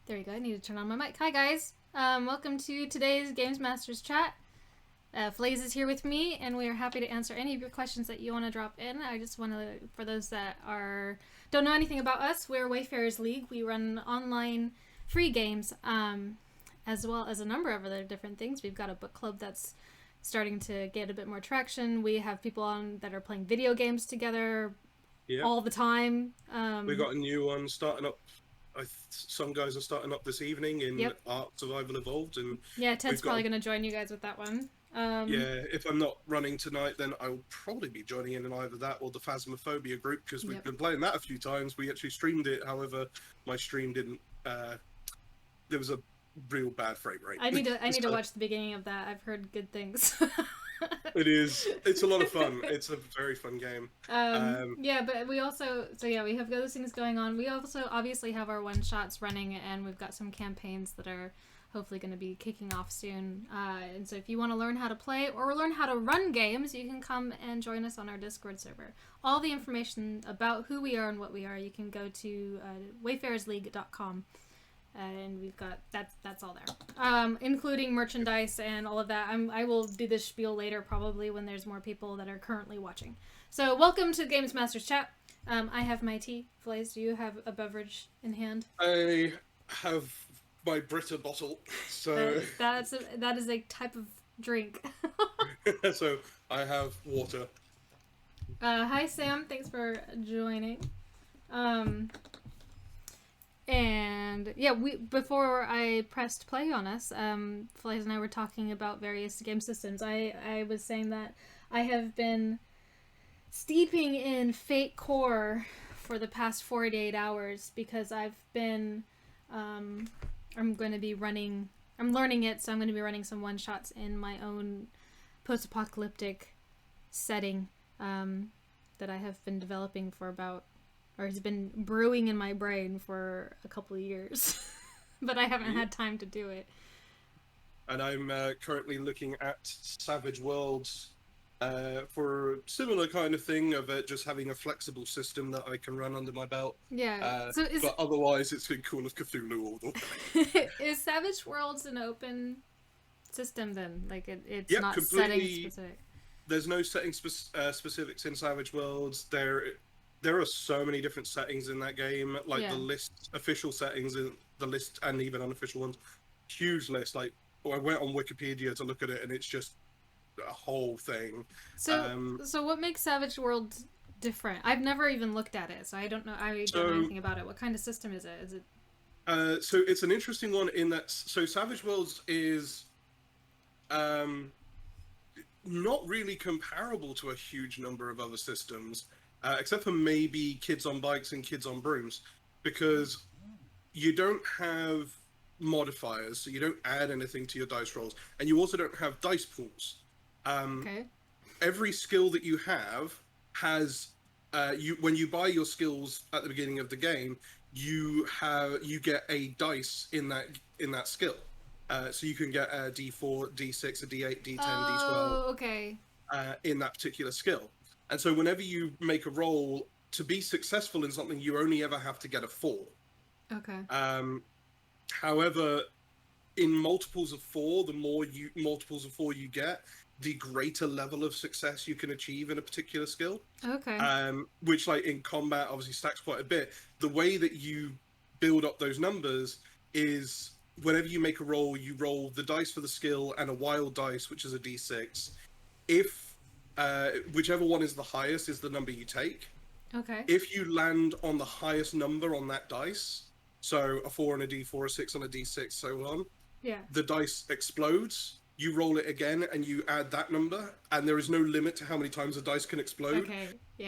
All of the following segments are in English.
There you go. I need to turn on my mic. Hi, guys. Welcome to today's Games Masters chat. Fallaize is here with me, and we are happy to answer any of your questions that you want to drop in. I just want to, for those that don't know anything about us, we're Wayfarers League. We run online free games, as well as a number of other different things. We've got a book club that's starting to get a bit more traction. We have people on that are playing video games together all the time. We got a new one starting up. Some guys are starting up this evening in Ark Survival Evolved, and yeah, Ted's probably going to join you guys with that one. If I'm not running tonight, then I'll probably be joining in either that or the Phasmophobia group, because we've been playing that a few times. We actually streamed it, however, my stream didn't. There was a real bad frame rate. I need to watch the beginning of that. I've heard good things. It's a lot of fun. It's a very fun game. But we also we have those things going on. We also obviously have our one shots running, and we've got some campaigns that are hopefully going to be kicking off soon. And so if you want to learn how to play or learn how to run games, you can come and join us on our Discord server. All the information about who we are and what we are, you can go to wayfarersleague.com. And we've got that's all there, including merchandise and all of that. I will do this spiel later, probably when there's more people that are currently watching. So welcome to Games Masters chat. I have my tea. Fallaize, do you have a beverage in hand? I have my Brita bottle. So that is a type of drink. So I have water. Hi Sam, thanks for joining. And yeah, before I pressed play on us, Fallaize and I were talking about various game systems. I was saying that I have been steeping in Fate Core for the past 48 hours because I've been, I'm learning it, so I'm going to be running some one-shots in my own post-apocalyptic setting that I have been developing for has been brewing in my brain for a couple of years, but I haven't had time to do it. And I'm currently looking at Savage Worlds for a similar kind of thing of just having a flexible system that I can run under my belt. Yeah. But otherwise, it's been Call of Cthulhu all the way. Is Savage Worlds an open system then? Like it's not setting specific? There's no setting specifics in Savage Worlds. There are so many different settings in that game, like the list, official settings in the list, and even unofficial ones. Huge list. Like, I went on Wikipedia to look at it, and it's just a whole thing. So what makes Savage Worlds different? I've never even looked at it, so I don't know. I don't know anything about it. What kind of system is it? Is it? So it's an interesting one in that. So Savage Worlds is, not really comparable to a huge number of other systems. Except for maybe Kids on Bikes and Kids on Brooms, because you don't have modifiers, so you don't add anything to your dice rolls, and you also don't have dice pools. Every skill that you have has, when you buy your skills at the beginning of the game, you get a dice in that skill. So you can get a D4, D6, a D8, D10, D12. In that particular skill. And so whenever you make a roll, to be successful in something, you only ever have to get a 4. However, in multiples of 4, the more multiples of 4 you get, the greater level of success you can achieve in a particular skill. Which, like, in combat, obviously stacks quite a bit. The way that you build up those numbers is whenever you make a roll, you roll the dice for the skill and a wild dice, which is a D6. Whichever one is the highest is the number you take. If you land on the highest number on that dice, so a 4 on a D4, a 6 on a D6, so on, the dice explodes. You roll it again, and you add that number, and there is no limit to how many times the dice can explode.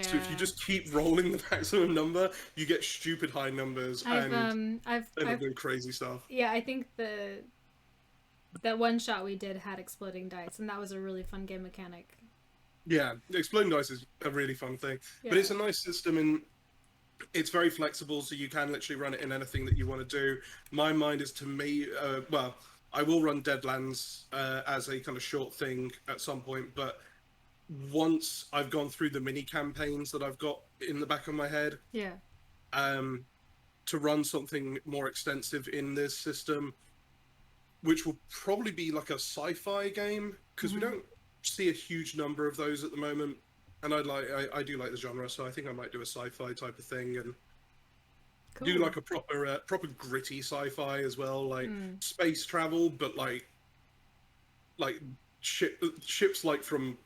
So if you just keep rolling the maximum number, you get stupid high numbers, and I've doing crazy stuff. Yeah, I think that one shot we did had exploding dice, and that was a really fun game mechanic. Yeah, exploding dice is a really fun thing, but it's a nice system, and it's very flexible, so you can literally run it in anything that you want to do. My mind is I will run Deadlands as a kind of short thing at some point, but once I've gone through the mini campaigns that I've got in the back of my head, to run something more extensive in this system, which will probably be like a sci-fi game, because we don't see a huge number of those at the moment. And I do like the genre, so I think I might do a sci-fi type of thing and do like a proper gritty sci-fi as well, like space travel, but like ships like from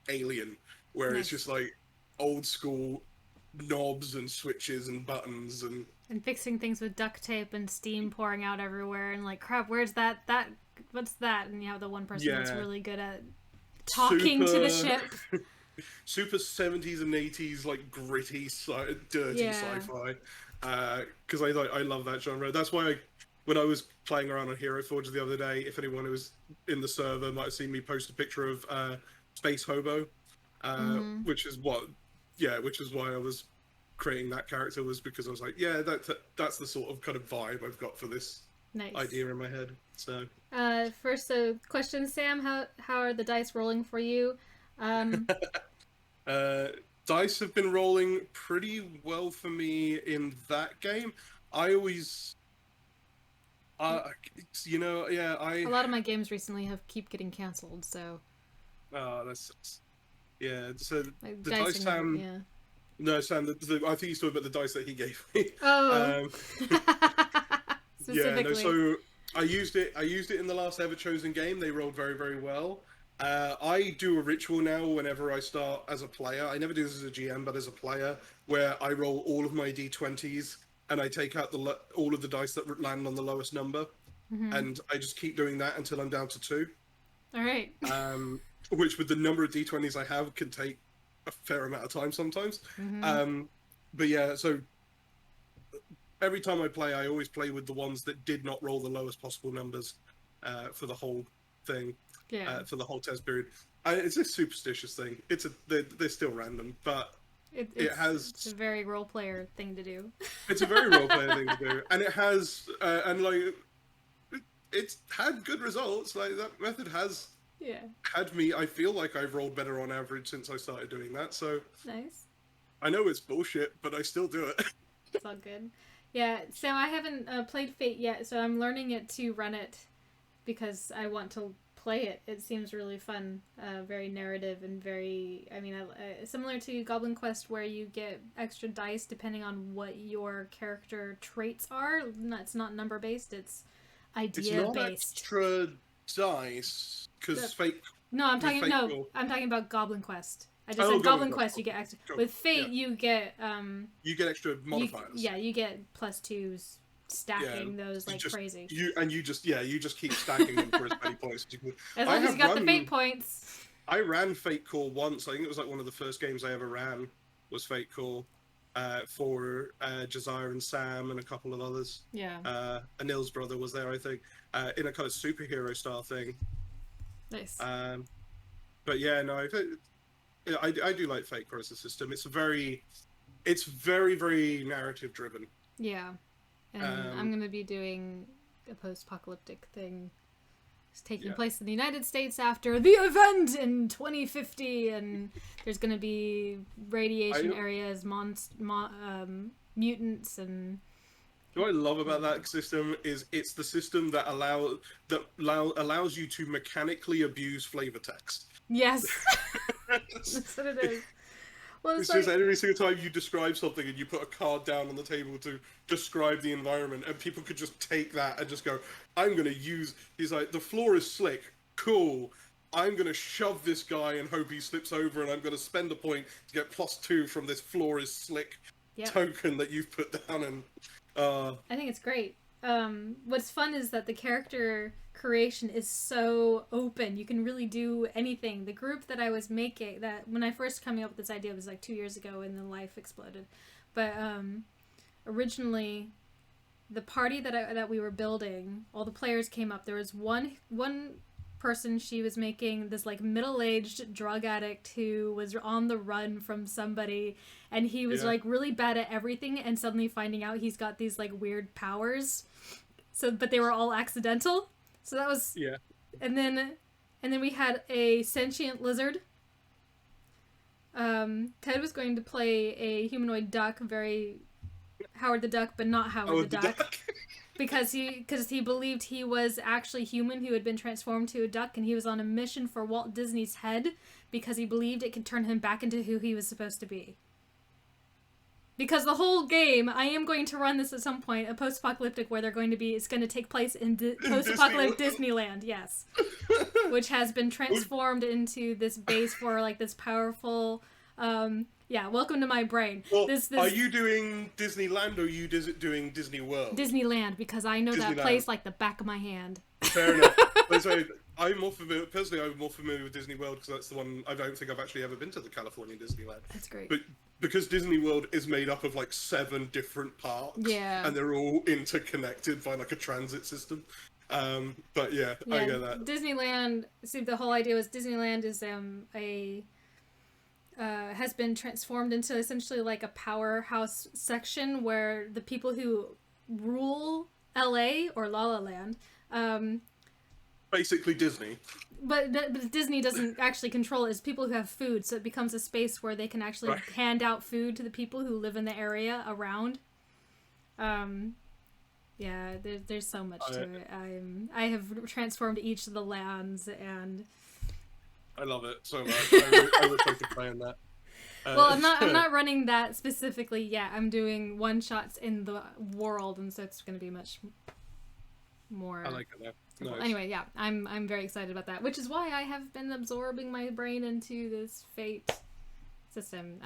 Alien, where it's just like old school knobs and switches and buttons and fixing things with duct tape and steam pouring out everywhere and like, crap, where's that what's that? And you have the one person that's really good at talking to the ship. Super 70s and 80s like gritty dirty sci-fi, because I love that genre. That's why when I was playing around on Hero Forge the other day, if anyone who was in the server might have seen me post a picture of Space Hobo, which is why I was creating that character, was because I was like, yeah, that's the sort of kind of vibe I've got for this idea in my head. So first, question, Sam, how are the dice rolling for you? Dice have been rolling pretty well for me in that game. I always a lot of my games recently keep getting canceled, so that's so like the dice Sam no Sam I think he's talking about the dice that he gave me. Specifically. So I used it in the last ever chosen game. They rolled very, very well. I do a ritual now whenever I start as a player. I never do this as a GM, but as a player, where I roll all of my d20s and I take out all of the dice that land on the lowest number, and I just keep doing that until I'm down to 2. All right. Which, with the number of d20s I have, can take a fair amount of time sometimes. But yeah, so every time I play, I always play with the ones that did not roll the lowest possible numbers for the whole thing. For the whole test period. It's a superstitious thing. They're still random, but it's a very role player thing to do. It's a very role player thing to do, and it has it's had good results. Like, that method has had me. I feel like I've rolled better on average since I started doing that. So nice. I know it's bullshit, but I still do it. It's all good. Yeah. So I haven't played Fate yet, so I'm learning it to run it because I want to play it. It seems really fun, very narrative and very, similar to Goblin Quest, where you get extra dice depending on what your character traits are. It's not number based, it's idea based. It's not extra dice, because Fate... No, I'm talking about Goblin Quest. I just said Goblin Quest, you get extra. With Fate, you get... you get extra modifiers. You get +2s. Stacking those like crazy. You just keep stacking them for as many points as you can. As long as you got the Fate points. I ran Fate Core once. I think it was like one of the first games I ever ran was Fate Core, for Josiah and Sam and a couple of others. Yeah. Anil's brother was there, I think, in a kind of superhero style thing. Nice. But yeah, no, I do like Fate Core as a system. It's very, very narrative driven. Yeah. And I'm going to be doing a post-apocalyptic thing. It's taking place in the United States after the event in 2050, and there's going to be radiation areas, mutants, and... What I love about that system is it's the system that allows you to mechanically abuse flavor text. Yes. That's what it is. Well, it's just every single time you describe something and you put a card down on the table to describe the environment, and people could just take that and just go, I'm going to use... He's like, the floor is slick. Cool. I'm going to shove this guy and hope he slips over, and I'm going to spend a point to get +2 from this floor is slick token that you've put down. And I think it's great. What's fun is that the character creation is so open. You can really do anything. The group that I was making, that when I first coming up with this idea was like 2 years ago, and then life exploded. But originally, the party that we were building, all the players came up. There was one person. She was making this like middle-aged drug addict who was on the run from somebody, and he was like really bad at everything, and suddenly finding out he's got these like weird powers. So, but they were all accidental. So that was and then we had a sentient lizard. Ted was going to play a humanoid duck, very Howard the Duck, but not Howard Oh, the the Duck. duck. Because he believed he was actually human who had been transformed to a duck, and he was on a mission for Walt Disney's head because he believed it could turn him back into who he was supposed to be. Because the whole game, I am going to run this at some point, a post-apocalyptic where it's going to take place in post-apocalyptic Disneyland, yes. Which has been transformed into this base for, like, this powerful, welcome to my brain. Well, are you doing Disneyland or are you doing Disney World? Disneyland, because I know that place like the back of my hand. Fair enough. So I'm more familiar with Disney World because that's the one I don't think I've actually ever been to, the California Disneyland. That's great. But because Disney World is made up of like 7 different parks, and they're all interconnected by like a transit system. But yeah, I get that. Disneyland. See, the whole idea was Disneyland is has been transformed into essentially like a powerhouse section where the people who rule LA or La La Land, basically Disney. But Disney doesn't actually control it. It's people who have food, so it becomes a space where they can actually hand out food to the people who live in the area around. There's so much to it. I have transformed each of the lands, and I love it so much. I would like to play on that. Well, I'm not running that specifically yet. I'm doing one shots in the world, and so it's going to be much more. I like it though. Nice. Anyway, yeah, I'm very excited about that, which is why I have been absorbing my brain into this Fate system.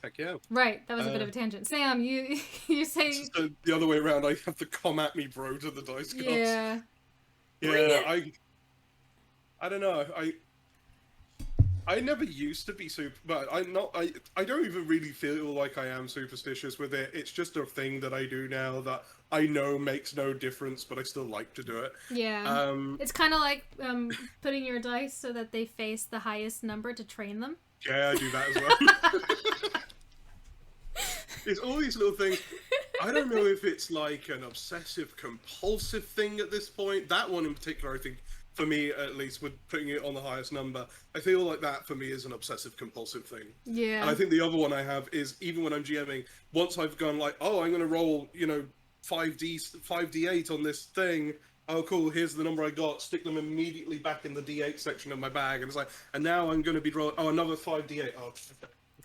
Heck yeah. Right, that was a bit of a tangent. Sam, you say so the other way around. I have to come at me, bro, to the dice gods. Yeah. Yeah, I don't know. I never used to be super, but I don't even really feel like I am superstitious with it. It's just a thing that I do now that I know makes no difference, but I still like to do it. Yeah. It's kind of like putting your dice so that they face the highest number to train them. Yeah, I do that as well. It's all these little things. I don't know if it's like an obsessive compulsive thing at this point. That one in particular, I think, for me at least, with putting it on the highest number, I feel like that for me is an obsessive compulsive thing. Yeah. And I think the other one I have is, even when I'm GMing, once I've gone like, oh, I'm going to roll, 5d8 on this thing. Oh, cool, here's the number I got. Stick them immediately back in the d8 section of my bag. And it's like, and now I'm going to be rolling, another 5d8. Oh,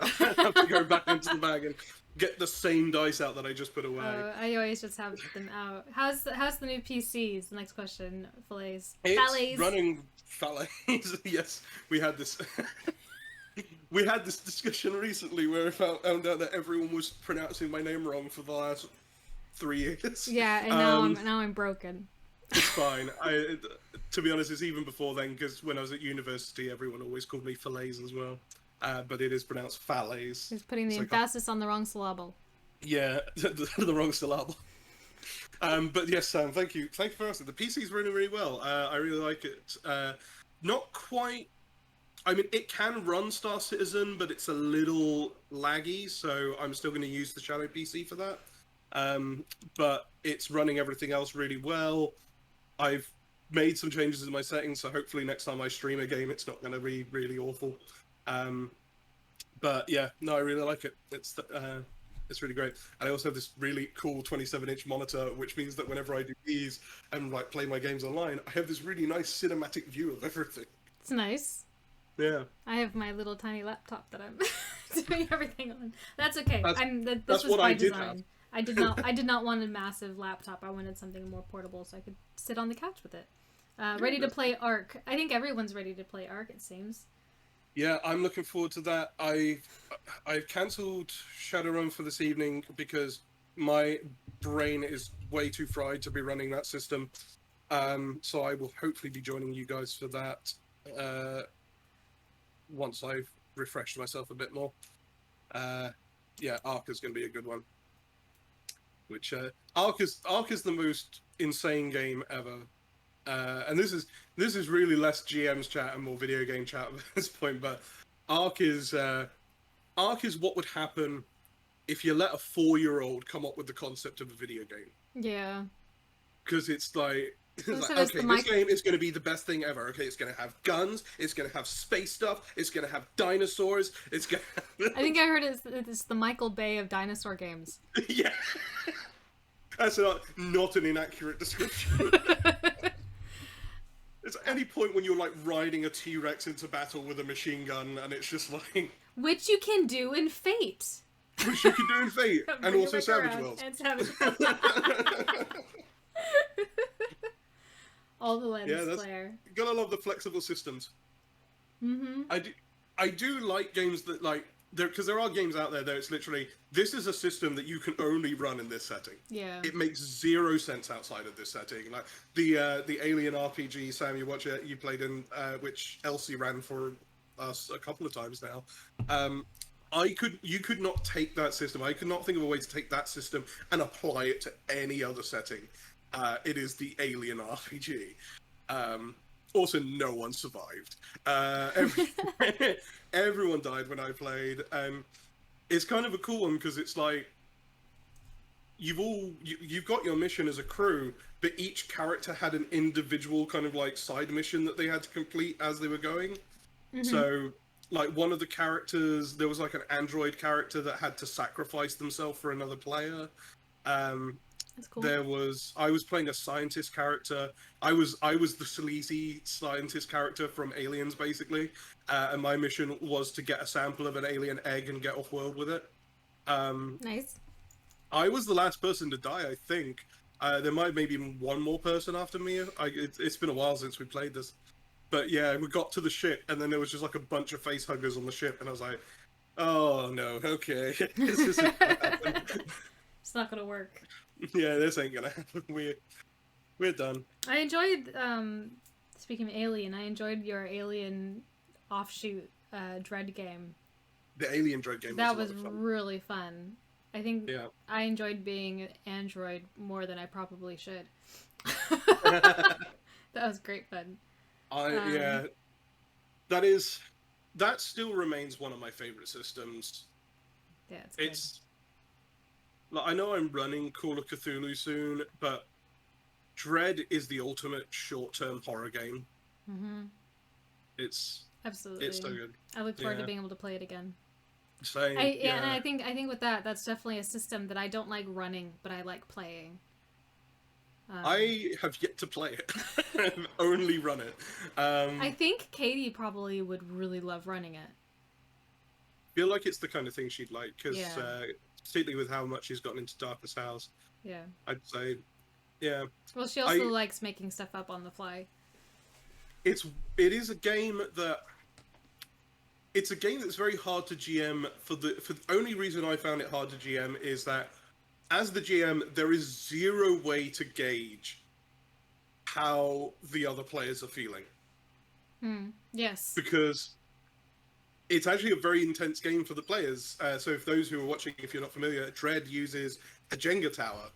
I have to go back into the bag and get the same dice out that I just put away. I always just have them out. How's the new PCs? The next question, Fallaize. It's running Fallaize. Yes, we had this. We had this discussion recently where I found out that everyone was pronouncing my name wrong for the last 3 years. Yeah, and now I'm broken. It's fine. To be honest, it's even before then, because when I was at university, everyone always called me Fallaize as well. But it is pronounced Fallaize. He's putting the emphasis on the wrong syllable. Yeah, the wrong syllable. But yes, Sam, thank you. Thank you for asking. The PC's running really well. I really like it. Not quite. I mean, it can run Star Citizen, but it's a little laggy, so I'm still going to use the Shadow PC for that. But it's running everything else really well. I've made some changes in my settings, so hopefully next time I stream a game, it's not going to be really awful. But yeah, no, I really like it. It's really great. And I also have this really cool 27-inch monitor, which means that whenever I do these and like play my games online, I have this really nice cinematic view of everything. It's nice. Yeah. I have my little tiny laptop that I'm doing everything on. That's okay. That's what I did have. I did not want a massive laptop. I wanted something more portable so I could sit on the couch with it. Ready to play Ark. I think everyone's ready to play Ark, it seems. Yeah, I'm looking forward to that. I've cancelled Shadowrun for this evening because my brain is way too fried to be running that system. So I will hopefully be joining you guys for that once I've refreshed myself a bit more. Yeah, Ark is going to be a good one. Which Ark is the most insane game ever. And this is really less GM's chat and more video game chat at this point, but Ark is what would happen if you let a 4-year-old come up with the concept of a video game. Yeah. Because it's like, It's So like, there's the okay, this mic. game is going to be the best thing ever. Okay, it's going to have guns, it's going to have space stuff, it's going to have dinosaurs, it's going to I think I heard it's the Michael Bay of dinosaur games. yeah. That's not an inaccurate description. It's at any point when you're like riding a T-Rex into battle with a machine gun, and it's just like Which you can do in Fate. which you can do in Fate, and Bring it also back Savage around. Worlds. And Savage All the lens flare. Gotta love the flexible systems. Mm-hmm. I do like games that like because there are games out there that it's literally this is a system that you can only run in this setting. Yeah. It makes zero sense outside of this setting. Like the Alien RPG, Sam, you played in, which Elsie ran for us a couple of times now. You could not take that system. I could not think of a way to take that system and apply it to any other setting. It is the Alien RPG. Also, no one survived. Everyone died when I played. It's kind of a cool one because it's like you've got your mission as a crew, but each character had an individual kind of like side mission that they had to complete as they were going. Mm-hmm. So, like one of the characters, there was like an android character that had to sacrifice themselves for another player. That's cool. I was playing a scientist character. I was the sleazy scientist character from Aliens, basically, and my mission was to get a sample of an alien egg and get off world with it. Nice. I was the last person to die, I think. There might maybe one more person after me. It's been a while since we played this, but yeah, we got to the ship, and then there was just like a bunch of face huggers on the ship, and I was like, "Oh no, okay, this isn't gonna happen." It's not gonna work. Yeah, this ain't gonna happen. We're done. I enjoyed, speaking of Alien, I enjoyed your Alien offshoot Dread game. The Alien Dread game. That was really fun. I think I enjoyed being an android more than I probably should. That was great fun. That still remains one of my favorite systems. Yeah, it's like, I know I'm running Call of Cthulhu soon, but Dread is the ultimate short-term horror game. Mm-hmm. It's absolutely. It's so good. I look forward to being able to play it again. Same. And I think with that's definitely a system that I don't like running, but I like playing. I have yet to play it. I've only run it. I think Katie probably would really love running it. Feel like it's the kind of thing she'd like, because particularly with how much she's gotten into Darkest Hours. Yeah. I'd say, yeah. Well, she also likes making stuff up on the fly. It is a game that... It's a game that's very hard to GM for the only reason I found it hard to GM is that as the GM, there is zero way to gauge how the other players are feeling. Yes. Because it's actually a very intense game for the players. So if those who are watching, if you're not familiar, Dread uses a Jenga tower.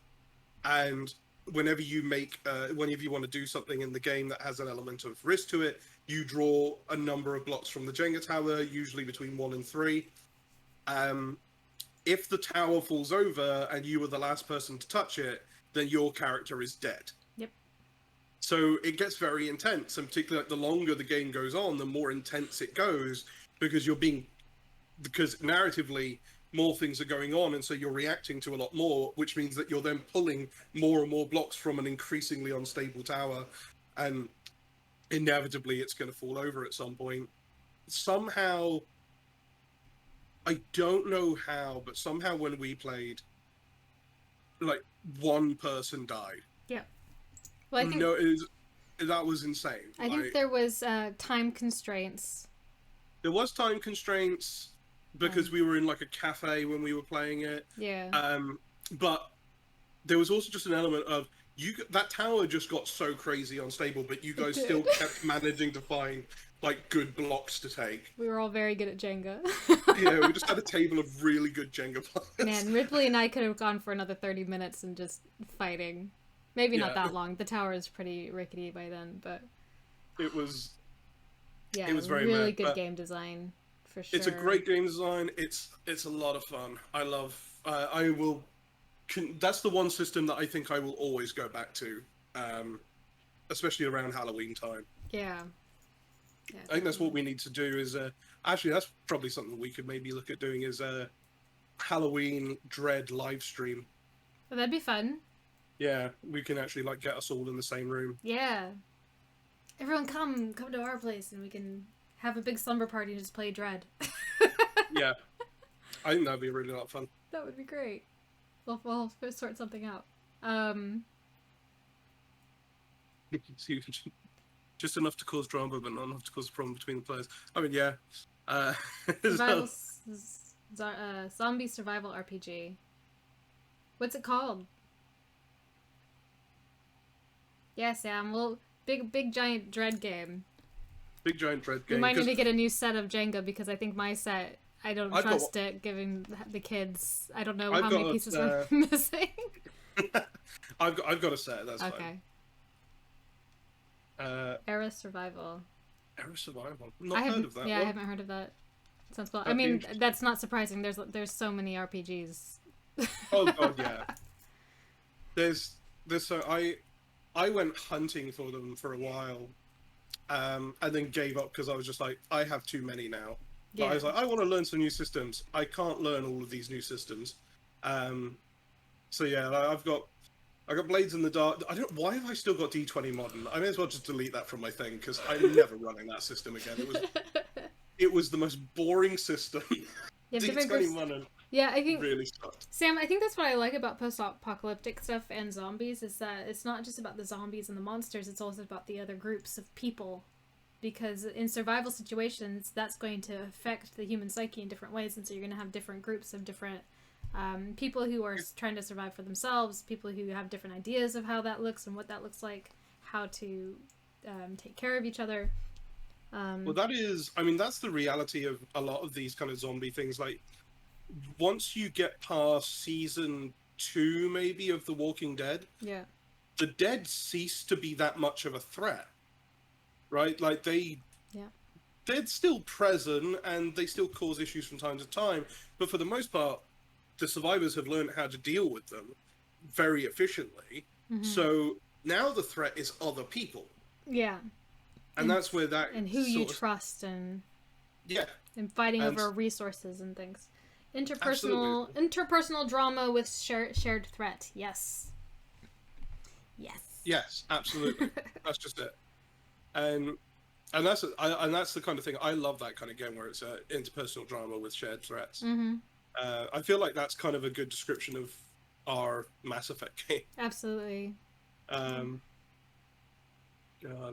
And whenever you want to do something in the game that has an element of risk to it, you draw a number of blocks from the Jenga tower, usually between 1 and 3. If the tower falls over and you were the last person to touch it, then your character is dead. Yep. So it gets very intense, and particularly the longer the game goes on, the more intense it goes, because narratively more things are going on, and so you're reacting to a lot more, which means that you're then pulling more and more blocks from an increasingly unstable tower, and inevitably it's going to fall over at some point. Somehow, I don't know how, but somehow when we played, like, one person died. Yeah. Well, I think that was insane. I think there was time constraints. There was time constraints because we were in like a cafe when we were playing it. Yeah. But there was also just an element of that tower just got so crazy unstable, but you guys still kept managing to find like good blocks to take. We were all very good at Jenga. Yeah, we just had a table of really good Jenga players. Man, Ripley and I could have gone for another 30 minutes and just fighting. Maybe not that long. The tower is pretty rickety by then, but it was. Yeah, it was very really mad, good game design for sure. It's a great game design. It's a lot of fun. I love. I will. That's the one system that I think I will always go back to. especially around Halloween time. Yeah. I think that's what we need to do. Is actually that's probably something we could maybe look at doing is a Halloween Dread live stream. Well, that'd be fun. Yeah, we can actually like get us all in the same room. Yeah. Everyone come to our place and we can have a big slumber party and just play Dread. Yeah, I think that'd be really a lot of fun. That would be great. We'll sort something out. Just enough to cause drama, but not enough to cause a problem between the players. I mean, yeah. Survival, zombie survival RPG. What's it called? Yeah, Sam. Well, big giant Dread game. Big giant Dread game. We might need to get a new set of Jenga because I think my set, I don't trust it, giving the kids. I don't know how many pieces we're missing. I've got a set. That's okay. Fine. Era Survival. Era Survival. Not heard of that. Yeah, one. I haven't heard of that. Sounds cool. I mean, that's not surprising. There's so many RPGs. Oh god, yeah. There's so I went hunting for them for a while, and then gave up because I was just like, I have too many now. But I was like, I want to learn some new systems. I can't learn all of these new systems. So yeah, I got Blades in the Dark. I don't. Why have I still got D20 Modern? I may as well just delete that from my thing because I'm never running that system again. It was the most boring system. D20 Modern. Yeah, I think really sucked. Sam, I think that's what I like about post-apocalyptic stuff and zombies is that it's not just about the zombies and the monsters, it's also about the other groups of people. Because in survival situations, that's going to affect the human psyche in different ways, and so you're going to have different groups of different people who are trying to survive for themselves, people who have different ideas of how that looks and what that looks like, how to take care of each other. Well, that's the reality of a lot of these kind of zombie things. Like, once you get past season 2, maybe, of The Walking Dead, the dead cease to be that much of a threat, right? Like, they're still present, and they still cause issues from time to time, but for the most part, the survivors have learned how to deal with them very efficiently, so now the threat is other people. Yeah. And that's where that... And who you trust, and... Yeah. And fighting over resources and things. Interpersonal drama with shared threat. Yes. Yes, absolutely. That's just it. And that's the kind of thing I love. That kind of game where it's interpersonal drama with shared threats. I feel like that's kind of a good description of our Mass Effect game. Absolutely. God,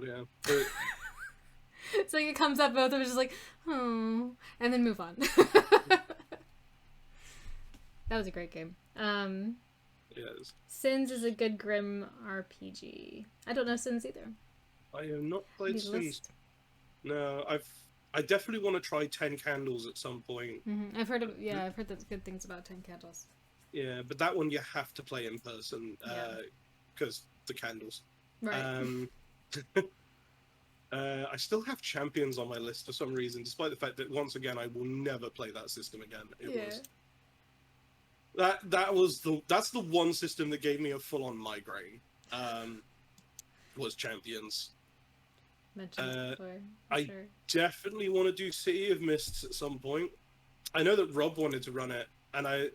yeah. But... So it comes up, both of us just like, oh, and then move on. That was a great game. Yes. Sins is a good grim RPG. I don't know Sins either. I have not played Sins. No, I definitely want to try 10 Candles at some point. I've heard that's good things about 10 Candles. Yeah, but that one you have to play in person because the candles. Right. I still have Champions on my list for some reason, despite the fact that once again I will never play that system again. That's the one system that gave me a full-on migraine. Was Champions. Mentioned before. I definitely want to do City of Mists at some point. I know that Rob wanted to run it, and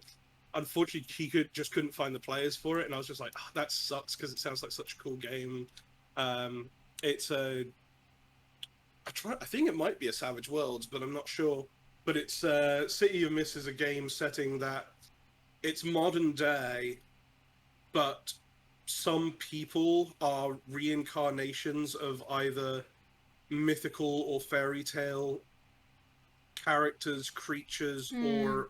unfortunately he couldn't find the players for it, and I was just like, oh, that sucks because it sounds like such a cool game. It's I think it might be a Savage Worlds, but I'm not sure. But it's City of Mist is a game setting that it's modern day, but some people are reincarnations of either mythical or fairy tale characters, creatures, or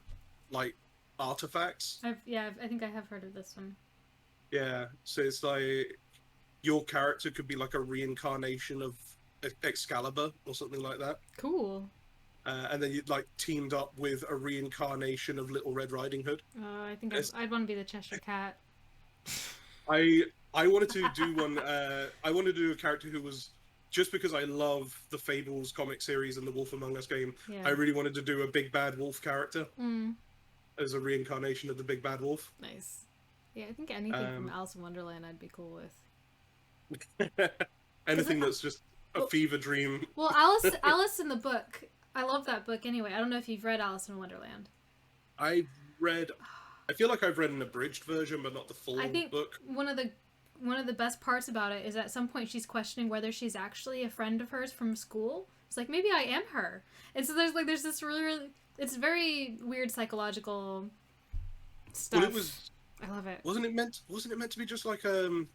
like artifacts. I think I have heard of this one. Yeah, so it's like your character could be like a reincarnation of Excalibur or something like that. Cool. And then you'd like teamed up with a reincarnation of Little Red Riding Hood. I think I'd want to be the Cheshire Cat. I wanted to do one. I wanted to do a character who was, just because I love the Fables comic series and the Wolf Among Us game. Yeah. I really wanted to do a big bad wolf character as a reincarnation of the big bad wolf. Nice. Yeah, I think anything from Alice in Wonderland I'd be cool with. Anything that's just a fever dream. Well, Alice in the book. I love that book anyway. I don't know if you've read Alice in Wonderland. I feel like I've read an abridged version, but not the full I think book. one of the best parts about it is at some point she's questioning whether she's actually a friend of hers from school. It's like, maybe I am her. And so there's this really it's very weird psychological stuff. Well, I love it. Wasn't it meant to be just like an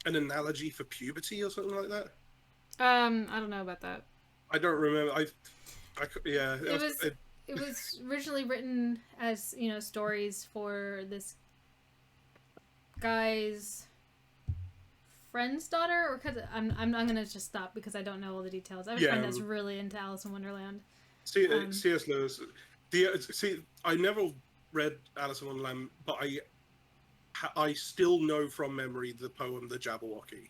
analogy for puberty or something like that? I don't know about that. I don't remember. Yeah. It was originally written as, stories for this guy's friend's daughter, or cause I'm gonna just stop because I don't know all the details. I have a friend that's really into Alice in Wonderland. C.S. Lewis. I never read Alice in Wonderland, but I still know from memory the poem The Jabberwocky.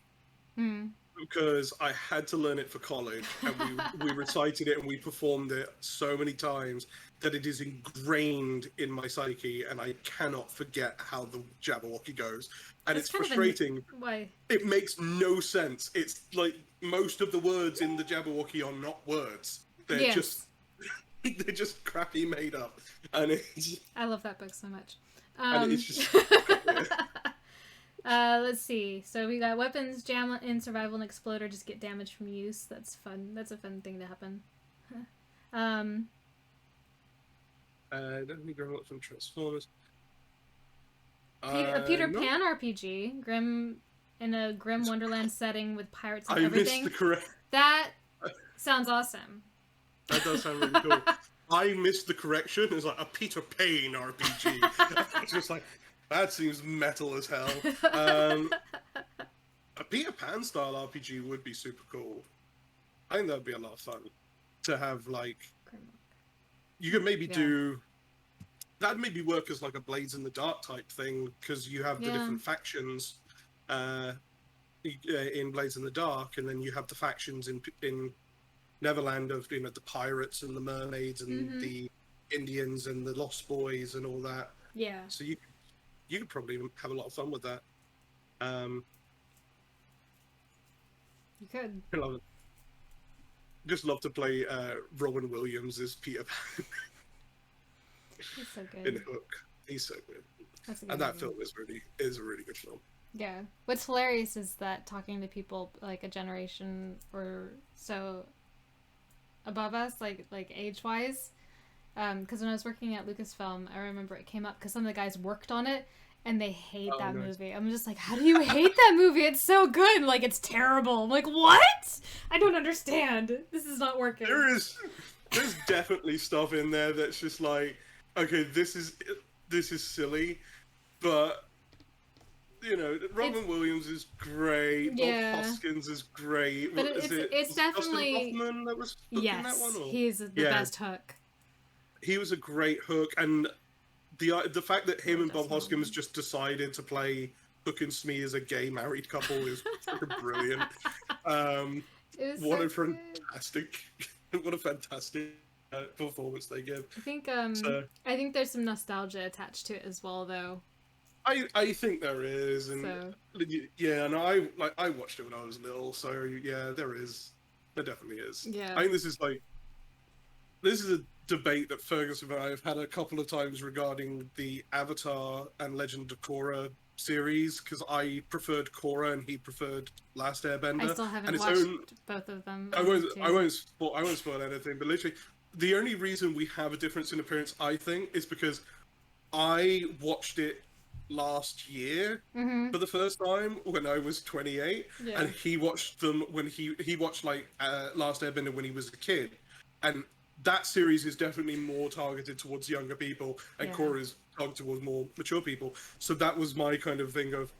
Because I had to learn it for college, and we recited it and we performed it so many times that it is ingrained in my psyche, and I cannot forget how the Jabberwocky goes. And it's frustrating. Why? It makes no sense. It's like most of the words in the Jabberwocky are not words. They're just crappy made up. And I love that book so much. And it's just let's see. So we got weapons, jam in survival, and explode or just get damage from use. That's fun. That's a fun thing to happen. Don't think grown up from Transformers. A Peter Pan RPG, in a grim Wonderland setting with pirates and everything. Missed the correct. That sounds awesome. That does sound really cool. I missed the correction. It's like a Peter Pan RPG. It's just like, that seems metal as hell. A Peter Pan style RPG would be super cool. I think that would be a lot of fun to have. Like, you could maybe do. That'd maybe work as like a Blades in the Dark type thing, because you have the different factions in Blades in the Dark, and then you have the factions in Neverland of the pirates and the mermaids and the Indians and the Lost Boys and all that. Yeah. So you could probably have a lot of fun with that. You could. I love it. Just love to play Robin Williams as Peter Pan. He's so good. In Hook. He's so good. And that film is a really good film. Yeah. What's hilarious is that talking to people like a generation or so above us, like age-wise, because when I was working at Lucasfilm, I remember it came up because some of the guys worked on it, and they hate that movie. I'm just like, how do you hate that movie? It's so good. Like, it's terrible. I'm like, what? I don't understand. This is not working. There's definitely stuff in there that's just like, okay, this is silly, but Robin Williams is great. Yeah. Bob Hoskins is great. But it's definitely Dustin Hoffman that was Hook in that one? Or? He's the best Hook. He was a great Hook, and the fact that him and Bob Hoskins just decided to play Hook and Smee as a gay married couple is brilliant. What a fantastic performance they give. I think there's some nostalgia attached to it as well, though. I think there is, and and I watched it when I was little, so yeah, there definitely is. Yeah, I think this is a debate that Ferguson and I have had a couple of times regarding the Avatar and Legend of Korra series, because I preferred Korra and he preferred Last Airbender. I still haven't watched both of them. I won't spoil anything, but literally, the only reason we have a difference in appearance, I think, is because I watched it last year for the first time when I was 28, and he watched them when he watched Last Airbender when he was a kid, and that series is definitely more targeted towards younger people, and Korra is targeted towards more mature people. So that was my kind of thing of,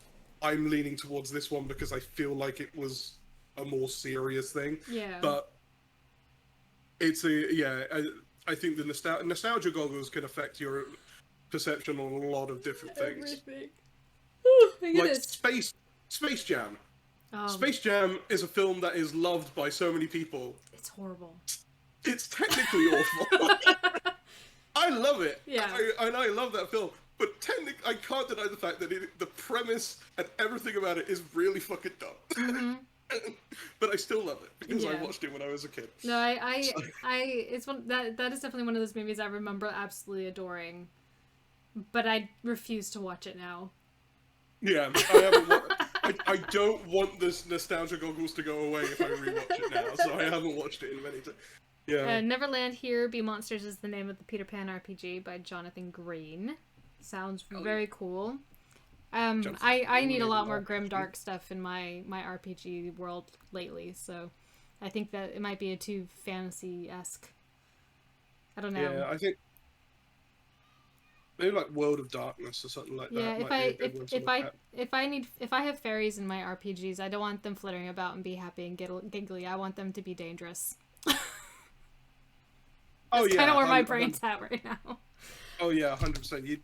I'm leaning towards this one because I feel like it was a more serious thing. Yeah. But it's I think the nostalgia goggles can affect your perception on a lot of different things. Like Space Jam. Space Jam is a film that is loved by so many people. It's horrible. It's technically awful. I love it. Yeah. I love that film. But technically, I can't deny the fact that the premise and everything about it is really fucking dumb. Mm-hmm. But I still love it because I Yeah. watched it when I was a kid. No, it's one that is definitely one of those movies I remember absolutely adoring, but I refuse to watch it now. Yeah, I haven't. I don't want this nostalgia goggles to go away if I rewatch it now, so I haven't watched it in many times. Yeah. Neverland Here Be Monsters is the name of the Peter Pan RPG by Jonathan Green. Sounds very cool. I need a lot more grimdark stuff in my RPG world lately, so I think that it might be a too fantasy-esque. I don't know. Yeah, I think maybe like World of Darkness or something like that. Yeah, if I have fairies in my RPGs, I don't want them flittering about and be happy and giggly. I want them to be dangerous. That's kind of where my brain's at right now. Oh yeah, 100%.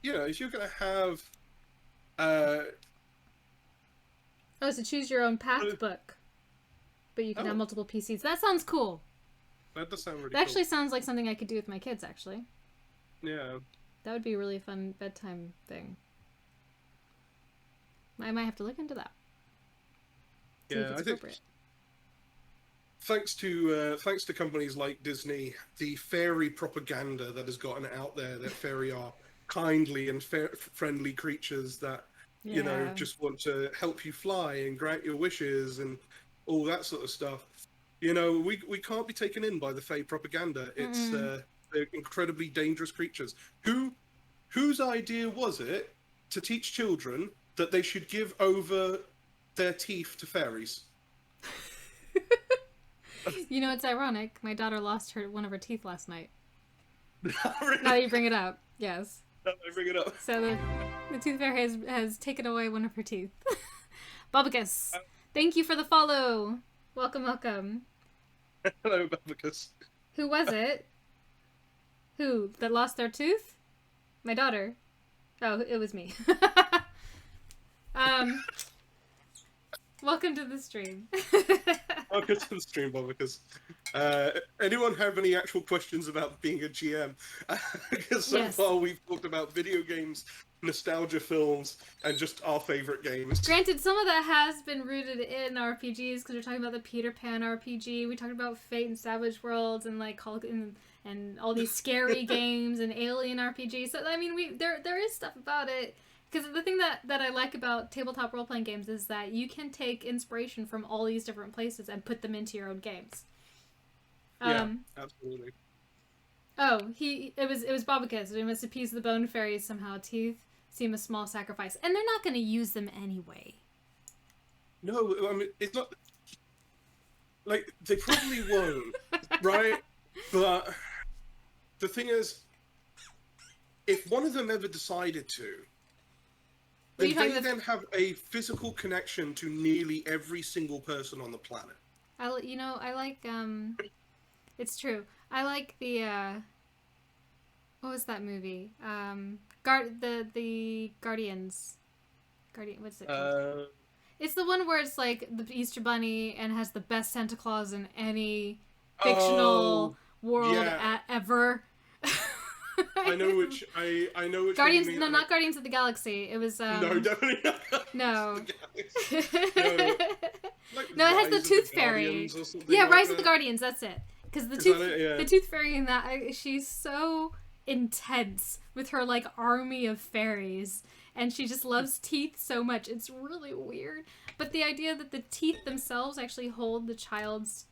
You know, if you're gonna have, it's a choose your own path book, but you can have multiple PCs. That sounds cool. That does sound really That actually sounds like something I could do with my kids. Actually, yeah, that would be a really fun bedtime thing. I might have to look into that. See if it's appropriate. Thanks to companies like Disney, the fairy propaganda that has gotten out there that fairy are kindly and friendly creatures that you know just want to help you fly and grant your wishes and all that sort of stuff. You know, we can't be taken in by the fae propaganda. It's they're incredibly dangerous creatures. Whose idea was it to teach children that they should give over their teeth to fairies? You know, it's ironic. My daughter lost one of her teeth last night. Really? Now that you bring it up, yes. Now that I bring it up. So the tooth fairy has taken away one of her teeth. Bobicus, thank you for the follow. Welcome, welcome. Hello, Bobicus. Who was it? Who? That lost their tooth? My daughter. Oh, it was me. Welcome to the stream. Welcome to the stream, Bobicus. Anyone have any actual questions about being a GM? Because so far we've talked about video games, nostalgia films, and just our favorite games. Granted, some of that has been rooted in RPGs because we're talking about the Peter Pan RPG. We talked about Fate and Savage Worlds and like and all these scary games and Alien RPGs. So I mean, there is stuff about it. Because the thing that I like about tabletop role-playing games is that you can take inspiration from all these different places and put them into your own games. Yeah, absolutely. Oh, it was Bobicus. We must appease the bone fairies somehow. Teeth seem a small sacrifice. And they're not going to use them anyway. No, I mean, it's not... Like, they probably won't, right? But the thing is, if one of them ever decided to, they then have a physical connection to nearly every single person on the planet. I like, it's true. I like the, what was that movie? The Guardians. What's it called? It's the one where it's like the Easter Bunny and has the best Santa Claus in any fictional world ever. I know which Guardians. No, not Guardians of the Galaxy. It was no, definitely not. No. No, it has the Tooth Fairy. Yeah, Rise of the Guardians. That's it. Because the Tooth Fairy in that, she's so intense with her like army of fairies, and she just loves teeth so much. It's really weird. But the idea that the teeth themselves actually hold the child's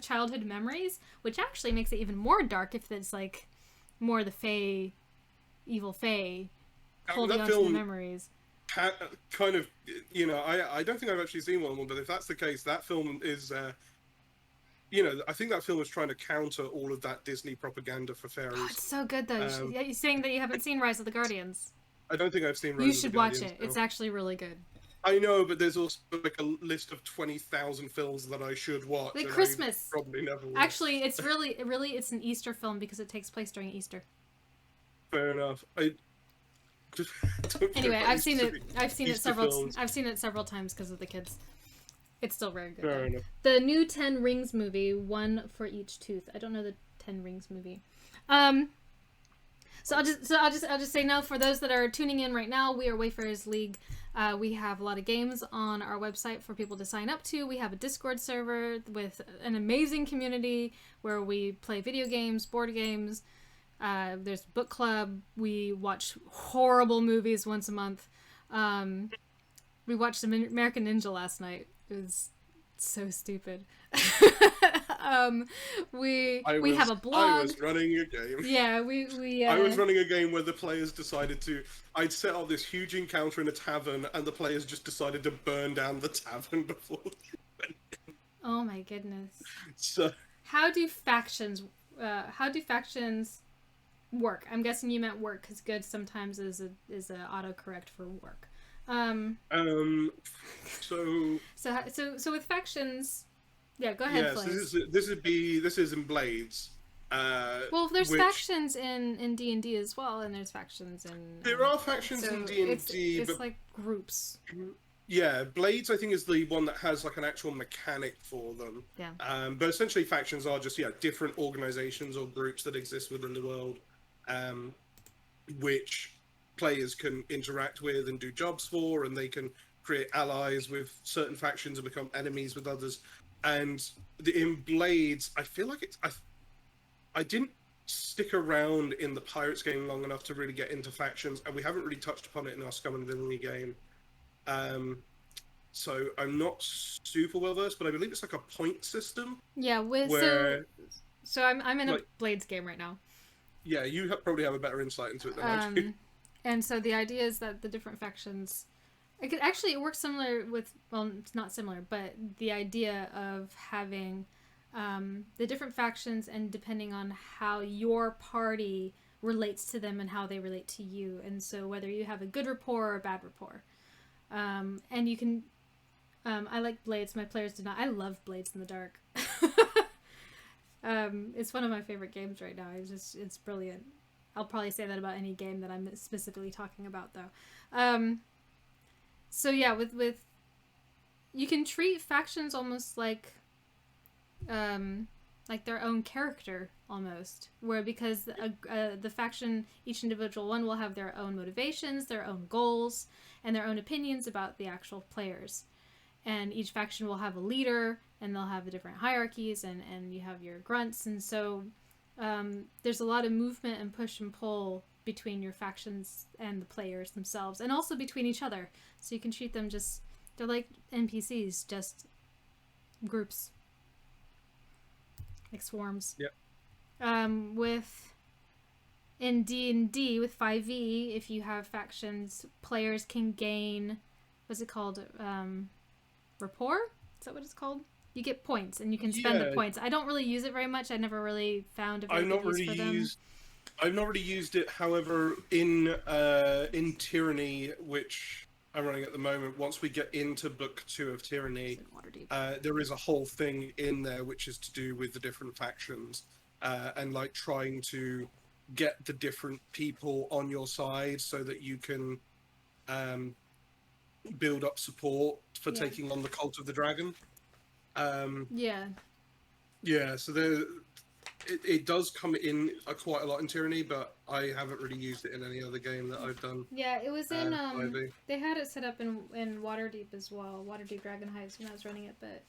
childhood memories, which actually makes it even more dark if it's like more the evil fae holding on to the memories. Kind of, you know, I don't think I've actually seen one, but if that's the case, that film is, you know, I think that film is trying to counter all of that Disney propaganda for fairies. Oh, it's so good though. You're saying that you haven't seen Rise of the Guardians. I don't think I've seen Rise of the Guardians. You should watch it. It's actually really good. I know, but there's also like a list of 20,000 films that I should watch. Like Christmas. Probably never will. Actually, it's really it's an Easter film because it takes place during Easter. Fair enough. Anyway, I've seen it several times because of the kids. It's still very good. Fair enough. The new 10 Rings movie, one for each tooth. I don't know the 10 Rings movie. I'll just say now for those that are tuning in right now, we are Wayfarers League. We have a lot of games on our website for people to sign up to. We have a Discord server with an amazing community where we play video games, board games. There's book club. We watch horrible movies once a month. We watched American Ninja last night. It was so stupid. We have a blog. I was running a game. Yeah, we I was running a game where the players decided to. I'd set up this huge encounter in a tavern, and the players just decided to burn down the tavern before. Oh my goodness! So how do factions work? I'm guessing you meant work because good sometimes is a autocorrect for work. So with factions, yeah, go ahead. Yeah, so this is in Blades. Well, there's factions in D&D as well, and there's factions in. There are factions in D&D, it's but like groups. Yeah, Blades I think is the one that has like an actual mechanic for them. Yeah. But essentially, factions are just different organizations or groups that exist within the world, which players can interact with and do jobs for, and they can create allies with certain factions and become enemies with others. And in Blades, I feel like I didn't stick around in the Pirates game long enough to really get into factions, and we haven't really touched upon it in our Scum and Villainy game. So I'm not super well versed, but I believe it's like a point system. Yeah, so I'm in a Blades game right now. Yeah, you probably have a better insight into it than I do. And so the idea is that the different factions, it works similar with, well, it's not similar, but the idea of having the different factions, and depending on how your party relates to them and how they relate to you, and so whether you have a good rapport or a bad rapport. And you can, I like Blades, my players do not. I love Blades in the Dark. It's one of my favorite games right now. It's brilliant. I'll probably say that about any game that I'm specifically talking about, though. So yeah, with you can treat factions almost like their own character almost, where because the faction, each individual one will have their own motivations, their own goals, and their own opinions about the actual players. And each faction will have a leader, and they'll have the different hierarchies, and you have your grunts, and so there's a lot of movement and push and pull between your factions and the players themselves, and also between each other. So you can treat them they're like NPCs, just groups. Like swarms. Yep. In D&D with 5e, if you have factions, players can gain, what's it called? Rapport? Is that what it's called? You get points, and you can spend the points. I don't really use it very much. I never really found a very good use for them. I've not really used it. However, in Tyranny, which I'm running at the moment, once we get into Book 2 of Tyranny, there is a whole thing in there which is to do with the different factions and like trying to get the different people on your side so that you can build up support for taking on the Cult of the Dragon. So it does come in quite a lot in Tyranny, but I haven't really used it in any other game that I've done. Yeah, it was in they had it set up in Waterdeep as well, Waterdeep Dragon Heights, when I was running it, but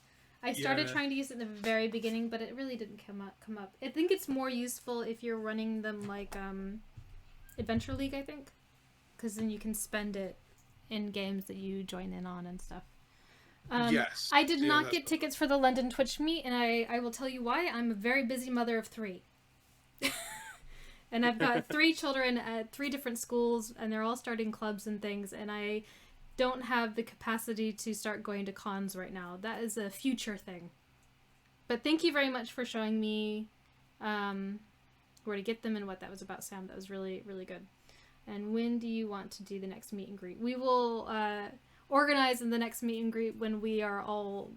I started trying to use it in the very beginning, but it really didn't come up. I think it's more useful if you're running them like Adventure League, I think, because then you can spend it in games that you join in on and stuff. Yes. I did not get tickets for the London Twitch meet, and I will tell you why. I'm a very busy mother of 3. And I've got 3 children at 3 different schools, and they're all starting clubs and things, and I don't have the capacity to start going to cons right now. That is a future thing. But thank you very much for showing me where to get them and what that was about, Sam. That was really, really good. And when do you want to do the next meet and greet? We will organize in the next meet and greet when we are all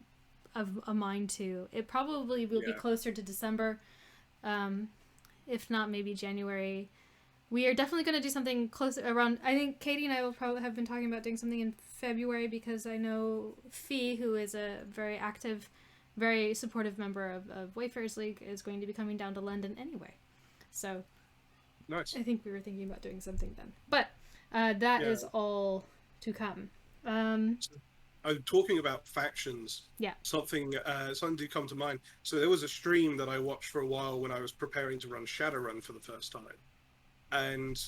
of a mind to. It probably will be closer to December, if not maybe January. We are definitely going to do something close around. I think Katie and I will probably have been talking about doing something in February, because I know Fee, who is a very active, very supportive member of Wayfarers League, is going to be coming down to London anyway. So Nice. I think we were thinking about doing something then. But that is all to come. I'm talking about factions. Yeah. Something did come to mind. So there was a stream that I watched for a while when I was preparing to run Shadowrun for the first time, and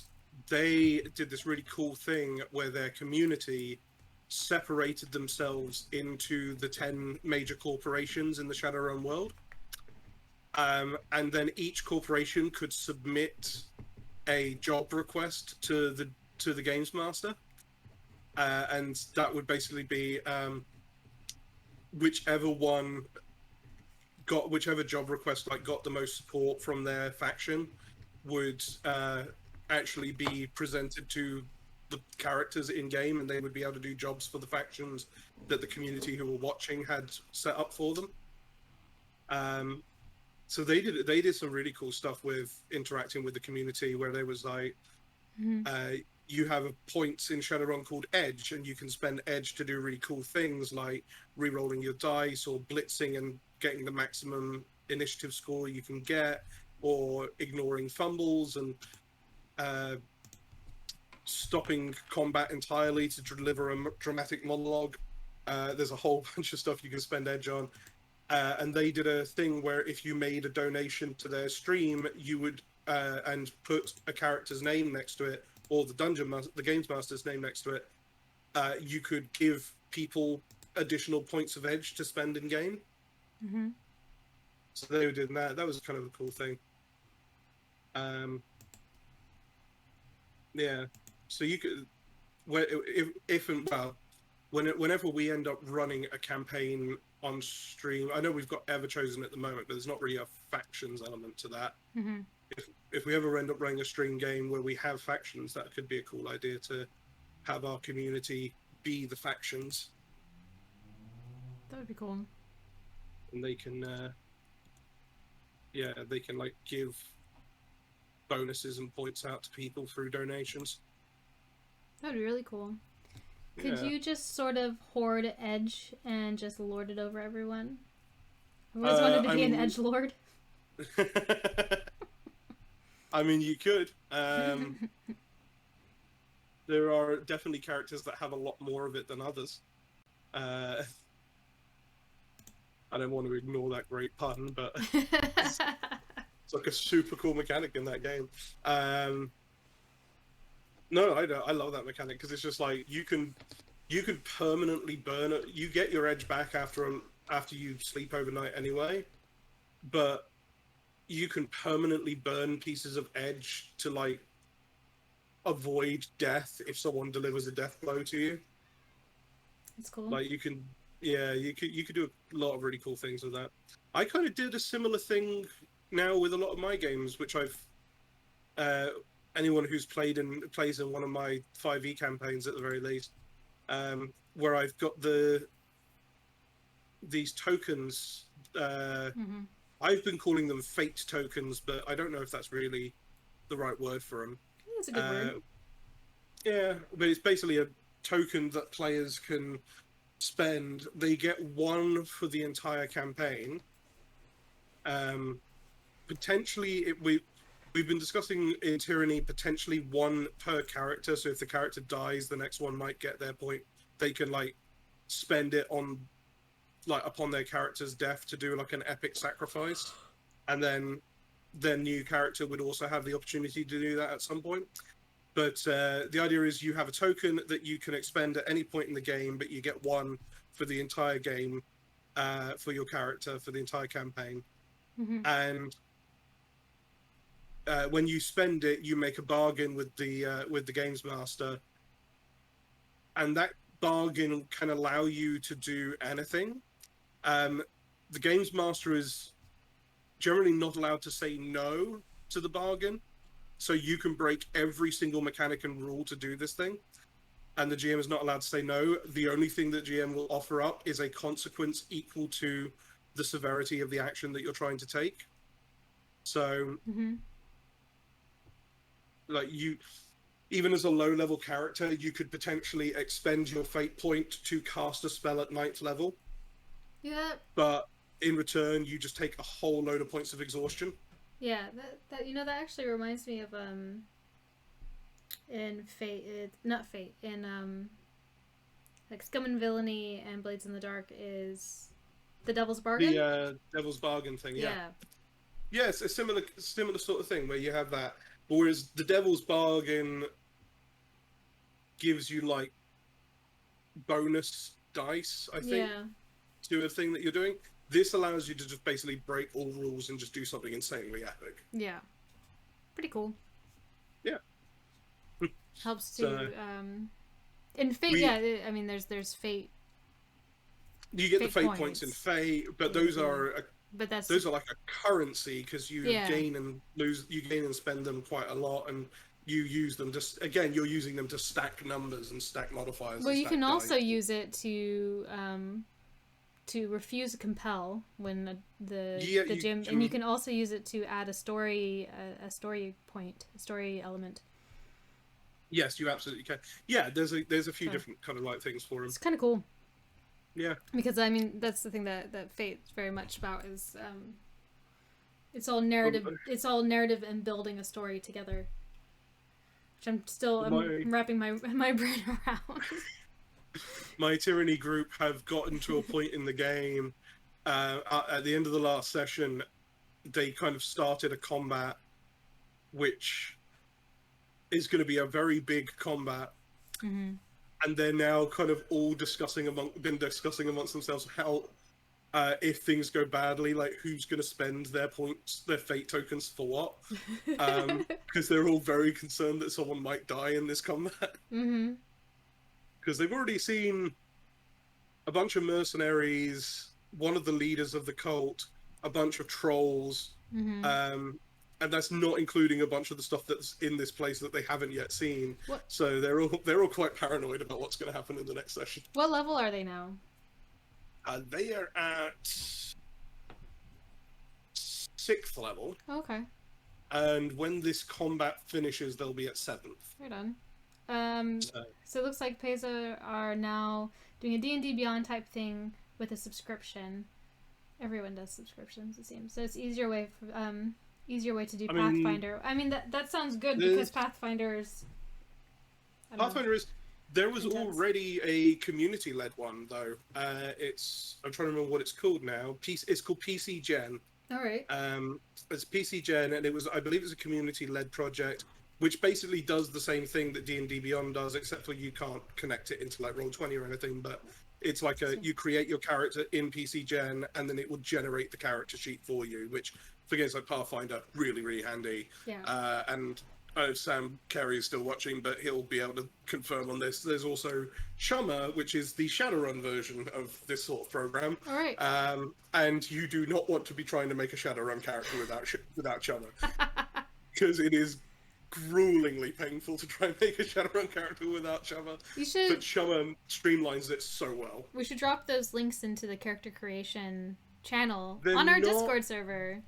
they did this really cool thing where their community separated themselves into the 10 major corporations in the Shadowrun world, and then each corporation could submit a job request to the games master, and that would basically be whichever job request got the most support from their faction would actually be presented to the characters in game, and they would be able to do jobs for the factions that the community who were watching had set up for them. So they did some really cool stuff with interacting with the community, where there was you have points in Shadowrun called Edge, and you can spend Edge to do really cool things like re-rolling your dice or blitzing and getting the maximum initiative score you can get, or ignoring fumbles and stopping combat entirely to deliver a dramatic monologue. There's a whole bunch of stuff you can spend Edge on. And they did a thing where if you made a donation to their stream, you would and put a character's name next to it, or the games master's name next to it, you could give people additional points of Edge to spend in game. Mm-hmm. So they were doing that. That was kind of a cool thing. Yeah. So you could, whenever we end up running a campaign on stream, I know we've got Everchosen at the moment, but there's not really a factions element to that. Mm-hmm. If we ever end up running a stream game where we have factions, that could be a cool idea, to have our community be the factions. That would be cool. And they can, give bonuses and points out to people through donations. That would be really cool. Could you just sort of hoard Edge and just lord it over everyone? I always wanted to be an Edge Lord. I mean, you could. There are definitely characters that have a lot more of it than others. I don't want to ignore that great pun, but it's like a super cool mechanic in that game. No, I love that mechanic, because it's just like you can permanently burn it. You get your Edge back after you sleep overnight anyway, but you can permanently burn pieces of Edge to avoid death if someone delivers a death blow to you. That's cool. You could do a lot of really cool things with that. I kind of did a similar thing now with a lot of my games, which I've anyone who's plays in one of my 5e campaigns at the very least, where I've got these tokens. Mm-hmm. I've been calling them fate tokens, but I don't know if that's really the right word for them. That's a good word. Yeah, but it's basically a token that players can spend. They get one for the entire campaign. Potentially, we've been discussing in Tyranny potentially one per character. So if the character dies, the next one might get their point. They can spend it on upon their character's death to do an epic sacrifice, and then their new character would also have the opportunity to do that at some point. But the idea is you have a token that you can expend at any point in the game, but you get one for the entire game, for your character for the entire campaign. Mm-hmm. And when you spend it, you make a bargain with the games master, and that bargain can allow you to do anything. The games master is generally not allowed to say no to the bargain, so you can break every single mechanic and rule to do this thing, and the GM is not allowed to say no. The only thing that GM will offer up is a consequence equal to the severity of the action that you're trying to take. So, mm-hmm. Even as a low-level character, you could potentially expend your fate point to cast a spell at 9th level. Yeah. But in return, you just take a whole load of points of exhaustion. Yeah, that that actually reminds me of in Fate, not Fate, in like Scum and Villainy and Blades in the Dark is the Devil's Bargain. The Devil's Bargain thing, yeah. Yeah. Yeah, it's a similar sort of thing where you have that, whereas the Devil's Bargain gives you like bonus dice, I think, Yeah. to a thing that you're doing. This allows you to just basically break all rules and just do something insanely epic. Yeah. Pretty cool. Yeah. Helps to So, in Fate, yeah, I mean there's Fate. You get Fate the fate points. points in Fate, but those are But that's those are like a currency because you Yeah. gain and lose, you gain and spend them quite a lot, and you use them just again. You're using them to stack numbers and stack modifiers. well, and you stack can dice. also use it to refuse a compel when the gym, and you can also use it to add a story point, a story element. Yes, you absolutely can. Yeah, there's a few different kind of like things for them. It's kind of cool. Yeah, because I mean that's the thing that Fate's very much about is it's all narrative. It's all narrative and building a story together. Which I'm still wrapping my brain around. My Tyranny group have gotten to a point in the game. At the end of the last session, they kind of started a combat, which is going to be a very big combat. Mm-hmm. And they're now kind of all discussing amongst themselves how, if things go badly, like who's going to spend their points, their fate tokens for what, because they're all very concerned that someone might die in this combat. Mm-hmm. Because they've already seen a bunch of mercenaries, one of the leaders of the cult, a bunch of trolls, Mm-hmm. and that's not including a bunch of the stuff that's in this place that they haven't yet seen. What? So they're all quite paranoid about what's going to happen in the next session. What level are they now? They are at 6th level. Oh, okay. And when this combat finishes, they'll be at 7th. Right on. So it looks like Peza are now doing a D&D Beyond type thing with a subscription. Everyone does subscriptions, it seems. So it's easier way to do Pathfinder. I mean that sounds good because Pathfinder's there was already a community-led one though. I'm trying to remember what it's called now. It's called PC Gen. All right. It's PC Gen, and I believe it's a community-led project, which basically does the same thing that D&D Beyond does, except for you can't connect it into like Roll20 or anything. But it's like you create your character in PC Gen, and then it will generate the character sheet for you, which for games like Pathfinder, really, really handy. Yeah. And Sam Carey is still watching, but he'll be able to confirm on this. There's also Chummer, which is the Shadowrun version of this sort of program. All right. And you do not want to be trying to make a Shadowrun character without Chummer, because it is gruelingly painful to try and make a Shadowrun character without Chummer. But Chummer streamlines it so well. We should drop those links into the character creation channel on our Discord server.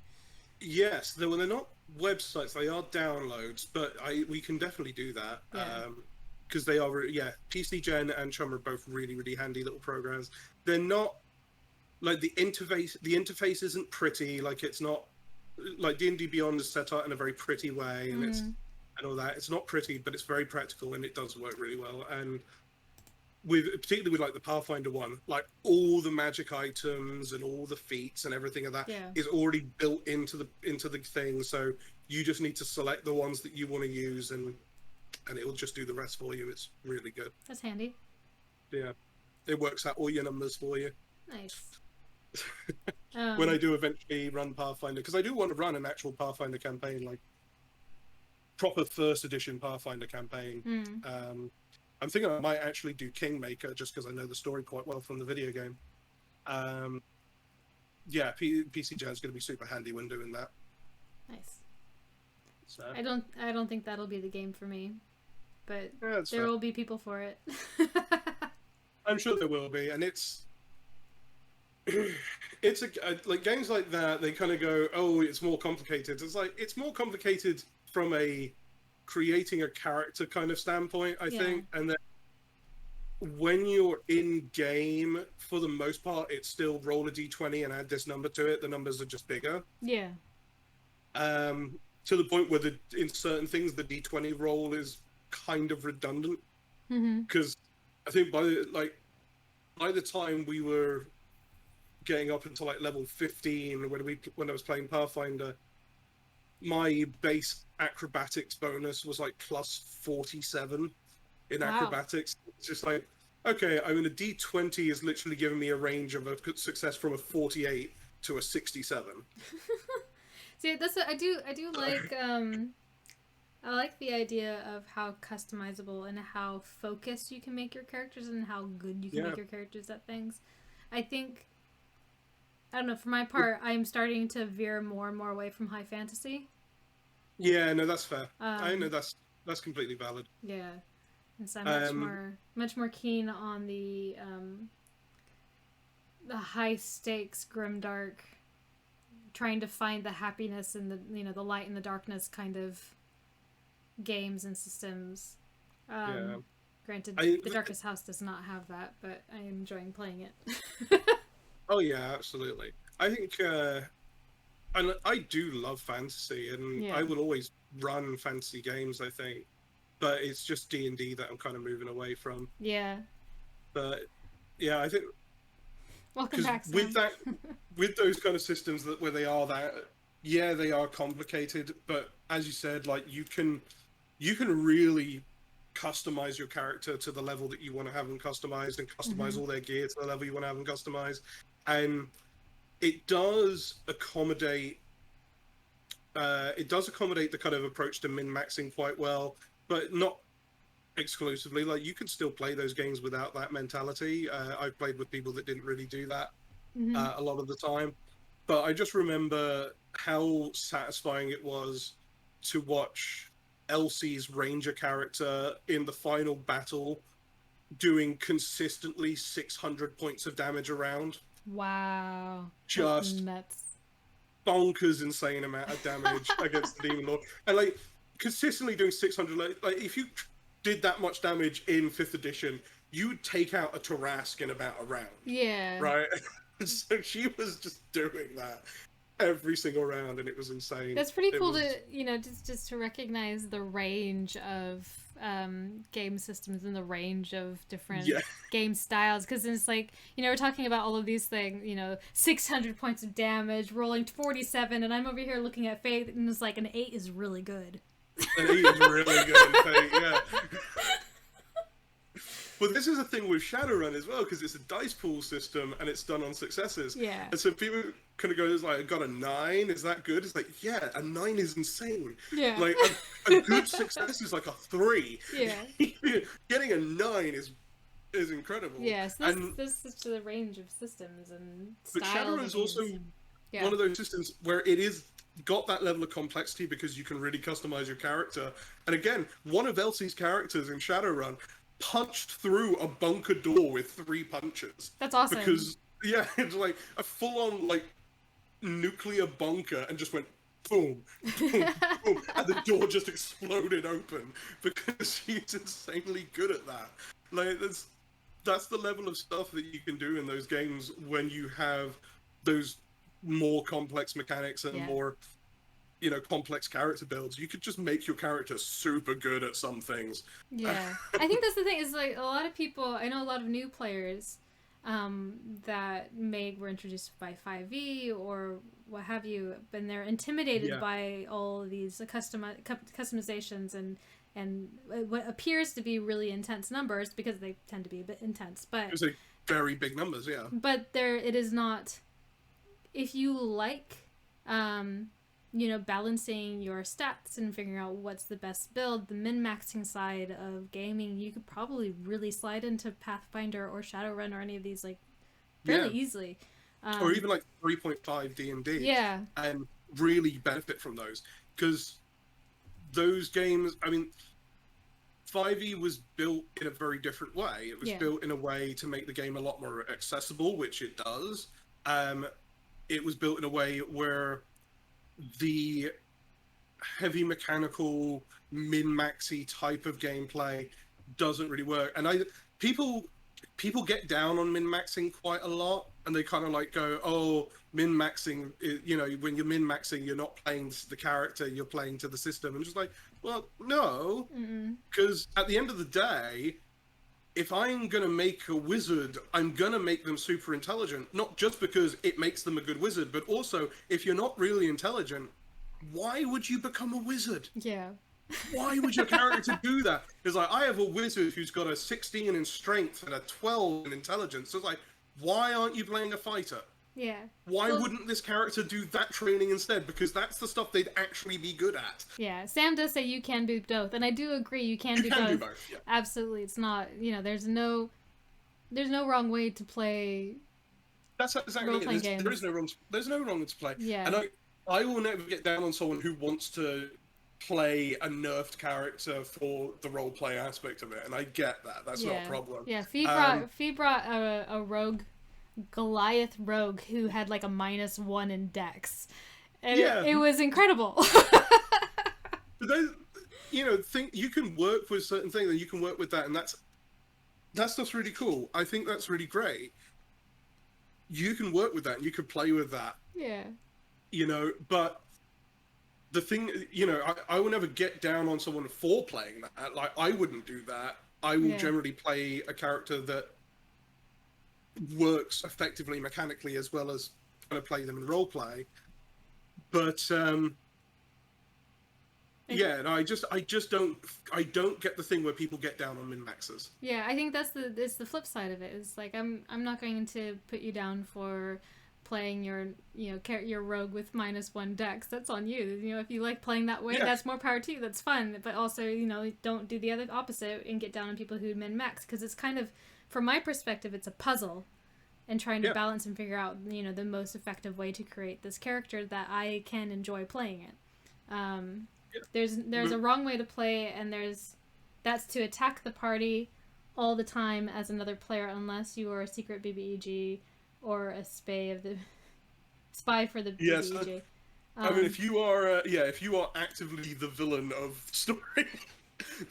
Yes, they're not websites, they are downloads, but we can definitely do that. Because they are, PC Gen and Chum are both really, really handy little programs. They're not, like, the interface isn't pretty, like, it's not, like, D&D Beyond is set out in a very pretty way, and and all that. It's not pretty, but it's very practical, and it does work really well. And particularly with like the Pathfinder one, like all the magic items and all the feats and everything of that is already built into the thing. So you just need to select the ones that you want to use, and it will just do the rest for you. It's really good. That's handy. Yeah, it works out all your numbers for you. Nice. When I do eventually run Pathfinder, because I do want to run an actual Pathfinder campaign, like proper first edition Pathfinder campaign. I'm thinking I might actually do Kingmaker just because I know the story quite well from the video game. PC Gen's going to be super handy when doing that. Nice. So. I don't think that'll be the game for me, but there will be people for it. I'm sure there will be, and it's like games like that. They kind of go, oh, it's more complicated. It's like it's more complicated from a creating a character kind of standpoint, I think, and then when you're in game, for the most part, it's still roll a d20 and add this number to it. The numbers are just bigger. Yeah. to the point where in certain things the D20 roll is kind of redundant, Mm-hmm. because I think by the time we were getting up into like level 15 when I was playing Pathfinder, my base acrobatics bonus was like plus 47 in Wow. acrobatics. It's just like, okay, I mean, a D20 is literally giving me a range of a success from a 48 to a 67. See, I do like I like the idea of how customizable and how focused you can make your characters and how good you can Yeah. make your characters at things. I think I don't know, for my part, I'm starting to veer more and more away from high fantasy. Yeah, no, that's fair. I know Um that's completely valid. yeah. And so I'm Um, much more keen on the high stakes grimdark trying to find the happiness in the the light and the darkness kind of games and systems. yeah. Granted, I the Darkest House does not have that, but I am enjoying playing it. Oh yeah, absolutely. I think and I do love fantasy, and Yeah. I will always run fantasy games, I think, but it's just D&D that I'm kind of moving away from. Yeah. But yeah, I think Welcome because back, Sam. with those kind of systems where they are that, yeah, they are complicated, but as you said, like you can really customize your character to the level that you want to have them customized, and customize Mm-hmm. all their gear to the level you want to have them customized, and it does accommodate the kind of approach to min maxing quite well, but not exclusively. Like, you can still play those games without that mentality. I've played with people that didn't really do that Mm-hmm. a lot of the time, but I just remember how satisfying it was to watch Elsie's ranger character in the final battle doing consistently 600 points of damage around. Wow. That's Just nuts. bonkers insane amount of damage against the demon lord, and like consistently doing 600. Like if you did that much damage in 5th edition, you would take out a Tarask in about a round, Yeah. right? So she was just doing that every single round, and it was insane. That's pretty It cool was, to, just to recognize the range of game systems and the range of different yeah. game styles. Because it's like, we're talking about all of these things, 600 points of damage, rolling 47, and I'm over here looking at Faith, and it's like an 8 is really good. And he is really good in Fate, yeah. But this is a thing with Shadowrun as well, because it's a dice pool system and it's done on successes. Yeah. And so people kind of go, "It's like, I got a 9, is that good?" It's like, yeah, a 9 is insane. Yeah. Like, a good success is like a 3. Yeah. Getting a 9 is incredible. Yeah, so And there's such a range of systems and but styles Shadowrun of is games. also Yeah. one of those systems where it is got that level of complexity because you can really customize your character. And again, one of Elsie's characters in Shadowrun punched through a bunker door with 3 punches. That's awesome. Because yeah, it's like a full-on like nuclear bunker, and just went boom, boom, boom, and the door just exploded open because she's insanely good at that. Like that's the level of stuff that you can do in those games when you have those more complex mechanics and Yeah. more complex character builds. You could just make your character super good at some things. Yeah, I think that's the thing is like a lot of people. I know a lot of new players that were introduced by 5e or what have you, and they're intimidated Yeah. by all of these customizations and what appears to be really intense numbers because they tend to be a bit intense. But It's like very big numbers, yeah. it is not. If you like balancing your stats and figuring out what's the best build, the min-maxing side of gaming, you could probably really slide into Pathfinder or Shadowrun or any of these, like, fairly easily. Or even like 3.5 D&D. Yeah. And really benefit from those. Because those games, I mean, 5e was built in a very different way. It was built in a way to make the game a lot more accessible, which it does. It was built in a way where the heavy mechanical min-maxy type of gameplay doesn't really work. And people people get down on min-maxing quite a lot, and they kind of like go, oh, min-maxing, when you're min-maxing, you're not playing to the character, you're playing to the system. And just like, well, no, because at the end of the day, if I'm going to make a wizard, I'm going to make them super intelligent, not just because it makes them a good wizard, but also, if you're not really intelligent, why would you become a wizard? Yeah. Why would your character do that? It's like, I have a wizard who's got a 16 in strength and a 12 in intelligence. So it's like, why aren't you playing a fighter? Yeah. Why wouldn't this character do that training instead? Because that's the stuff they'd actually be good at. Yeah, Sam does say you can do both, and I do agree you can do both. Yeah. Absolutely, it's not, there's no wrong way to play. That's exactly role-playing it. games. There's no wrong way to play. Yeah. And I will never get down on someone who wants to play a nerfed character for the role-play aspect of it, and I get that. That's not a problem. Yeah, Fee brought a rogue, Goliath rogue, who had like a -1 in Dex, and it was incredible. But then, you can work with certain things, and you can work with that, and that stuff's really cool. I think that's really great. You can work with that, and you can play with that. Yeah. But the thing, I will never get down on someone for playing that. Like, I wouldn't do that. I will generally play a character that works effectively mechanically as well as trying to play them in roleplay. But I just don't get the thing where people get down on min-maxers. Yeah, I think that's the flip side of it. Is like I'm not going to put you down for playing your your rogue with -1 Dex. That's on you. If you like playing that way, that's more power to you. That's fun. But also, don't do the other opposite and get down on people who min-max, because it's kind of, from my perspective, it's a puzzle, and trying to balance and figure out the most effective way to create this character that I can enjoy playing it. There's a wrong way to play, and that's to attack the party all the time as another player, unless you are a secret BBEG or a spy for the BBEG. I mean, if you are actively the villain of story,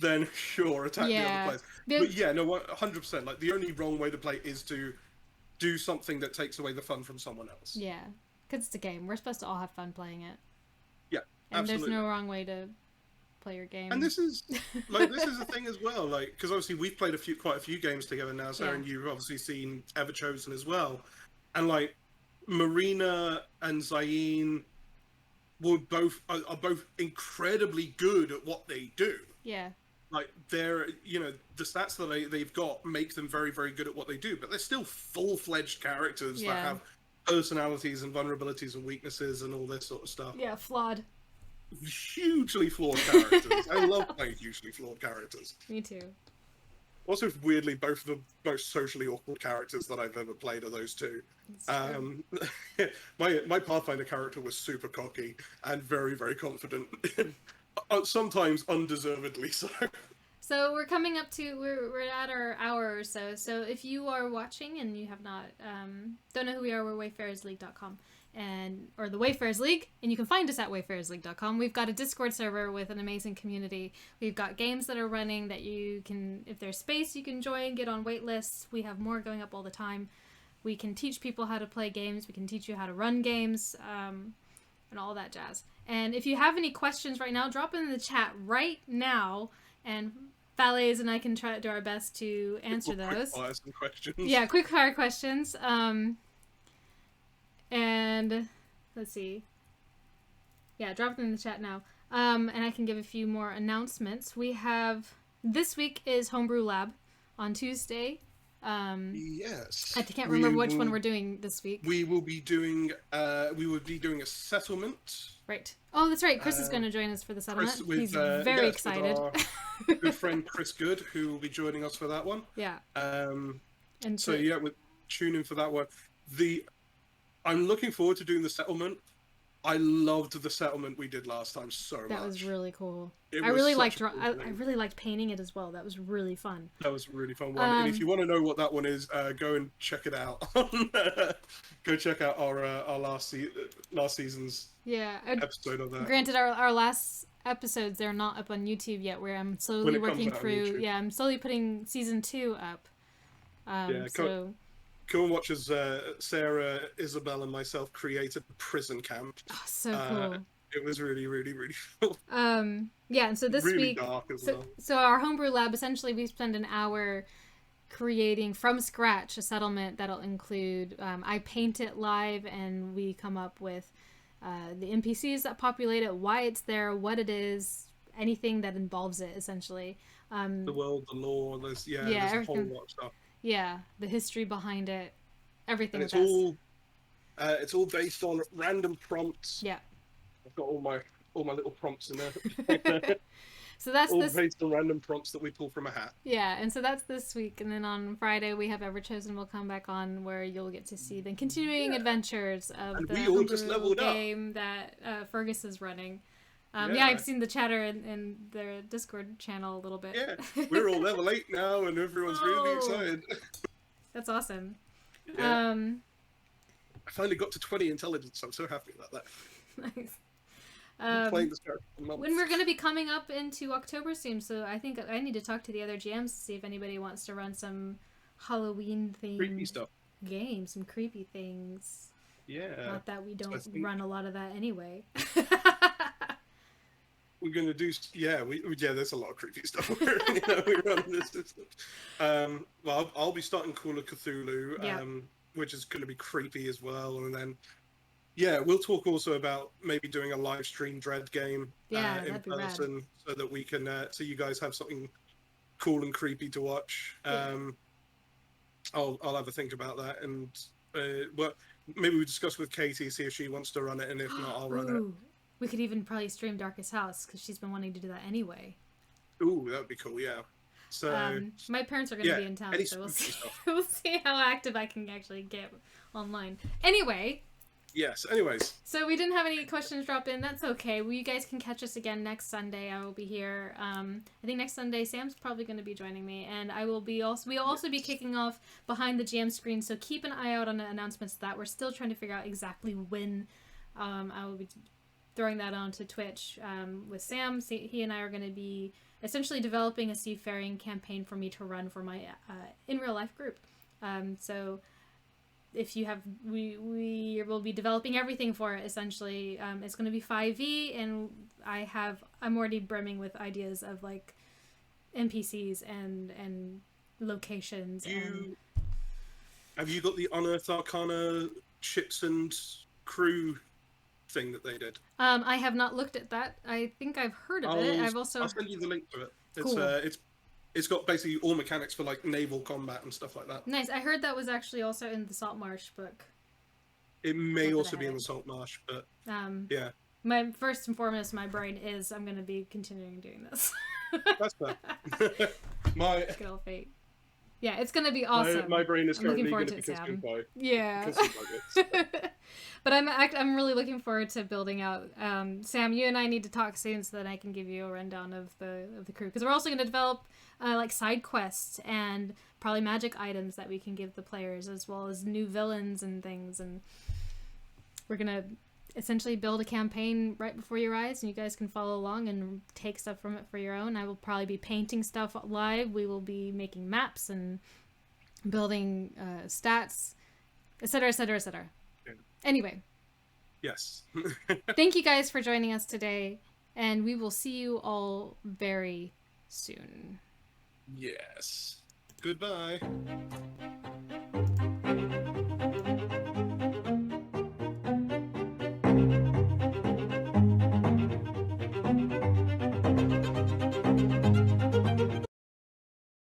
then sure, attack the other players. But 100%. Like, the only wrong way to play is to do something that takes away the fun from someone else. Yeah, because it's a game. We're supposed to all have fun playing it. Yeah, and absolutely. There's no wrong way to play your game. And this is the thing as well. Like, because obviously we've played quite a few games together now, Sarah, and you've obviously seen Ever Chosen as well. And like, Marina and Zayn are both incredibly good at what they do. Yeah. Like, they're, the stats that they've got make them very, very good at what they do, but they're still full-fledged characters that have personalities and vulnerabilities and weaknesses and all this sort of stuff. Yeah, flawed. Hugely flawed characters. I love playing hugely flawed characters. Me too. Also, weirdly, both of the most socially awkward characters that I've ever played are those two. My Pathfinder character was super cocky and very, very confident. Sometimes undeservedly so. So we're coming up to, we're at our hour or so. So if you are watching and you have not, don't know who we are, we're wayfarersleague.com. Or the Wayfarers League, and you can find us at wayfarersleague.com. We've got a Discord server with an amazing community. We've got games that are running that you can, if there's space, you can join, get on wait lists. We have more going up all the time. We can teach people how to play games. We can teach you how to run games, and all that jazz. And if you have any questions right now, drop them in the chat right now, and Fallaize and I can try to do our best to answer those. Quick fire some questions. Yeah, quick fire questions. And let's see. Yeah, drop them in the chat now. And I can give a few more announcements. We have, this week is Homebrew Lab on Tuesday. Yes. I can't remember which one we're doing this week. We will be doing a settlement. Right. Oh, that's right. Chris is going to join us for the settlement. He's very excited. With our good friend Chris Good, who will be joining us for that one. Yeah. And so we'll tune in for that one. I'm looking forward to doing the settlement. I loved the settlement we did last time so much. That was really cool. I really liked painting it as well. That was really fun. That was a really fun one. And if you want to know what that one is, go and check it out. Go check out our last season's episode of that. Granted, our last episodes, they're not up on YouTube yet, where I'm slowly working through. Yeah, I'm slowly putting season 2 up. Yeah, So come and watch as Sarah, Isabel, and myself created a prison camp. so Uh, cool. it was really, really, really cool. Yeah, and so this Really week, dark as well. so our homebrew lab, essentially we spend an hour creating from scratch a settlement that'll include, I paint it live, and we come up with the NPCs that populate it, why it's there, what it is, anything that involves it, essentially. The world, the lore, Yeah, there's a whole everything. lot of stuff. Yeah, the history behind it, everything And with us. it's all based on random prompts. Yeah. I've got all my little prompts in there. So that's All this. based on random prompts that we pull from a hat. Yeah, and so that's this week, and then on Friday we have Everchosen will come back on, where you'll get to see the continuing adventures of And the we all just homebrew leveled up. game that Fergus is running. Yeah. Yeah, I've seen the chatter in their Discord channel a little bit. Yeah, we're all level 8 now, and everyone's really excited. That's awesome. Yeah. I finally got to 20 intelligence. I'm so happy about that. Nice. Playing this character for months. When we're going to be coming up into October soon, so I think I need to talk to the other GMs to see if anybody wants to run some Halloween themed creepy stuff. Games, some creepy things. Yeah. Not that we don't run a lot of that anyway. We're gonna do, there's a lot of creepy stuff. We run this system. Well, I'll be starting Call of Cthulhu, which is going to be creepy as well, and then we'll talk also about maybe doing a live stream Dread game in person, so that we can so you guys have something cool and creepy to watch. I'll have a think about that, and maybe we discuss with Katie, see if she wants to run it, and if not, I'll run it. We could even probably stream Darkest House, because she's been wanting to do that anyway. Ooh, that would be cool, yeah. So my parents are going to be in town, so we'll see how active I can actually get online. Anyway. Yes, anyways. So we didn't have any questions drop in. That's okay. Well, you guys can catch us again next Sunday. I will be here. I think next Sunday Sam's probably going to be joining me, and we'll also be kicking off Behind the GM Screen, so keep an eye out on the announcements of that. We're still trying to figure out exactly when I will be throwing that onto Twitch with Sam. He and I are going to be essentially developing a seafaring campaign for me to run for my in real life group. So if you have, we will be developing everything for it. Essentially, it's going to be 5e, and I'm already brimming with ideas of like NPCs and locations. Have you got the Unearthed Arcana ships and crew thing that they did? I have not looked at that. I think I've heard of it. I'll send you the link to it. Cool. It's got basically all mechanics for like naval combat and stuff like that. Nice. I heard that was actually also in the Saltmarsh book. It may also be in the Saltmarsh, but yeah. My first and foremost, my brain is I'm going to be continuing doing this. That's fair. Good old fate. Yeah, it's going to be awesome. My brain is currently going to be consumed by. Yeah. But I'm really looking forward to building out. Sam, you and I need to talk soon so that I can give you a rundown of the crew, because we're also going to develop like side quests and probably magic items that we can give the players, as well as new villains and things. And we're going to essentially build a campaign right before your eyes, and you guys can follow along and take stuff from it for your own. I will probably be painting stuff live. We will be making maps and building stats, etc., etc., etc. Anyway. Yes. Thank you guys for joining us today, and we will see you all very soon. Yes. Goodbye.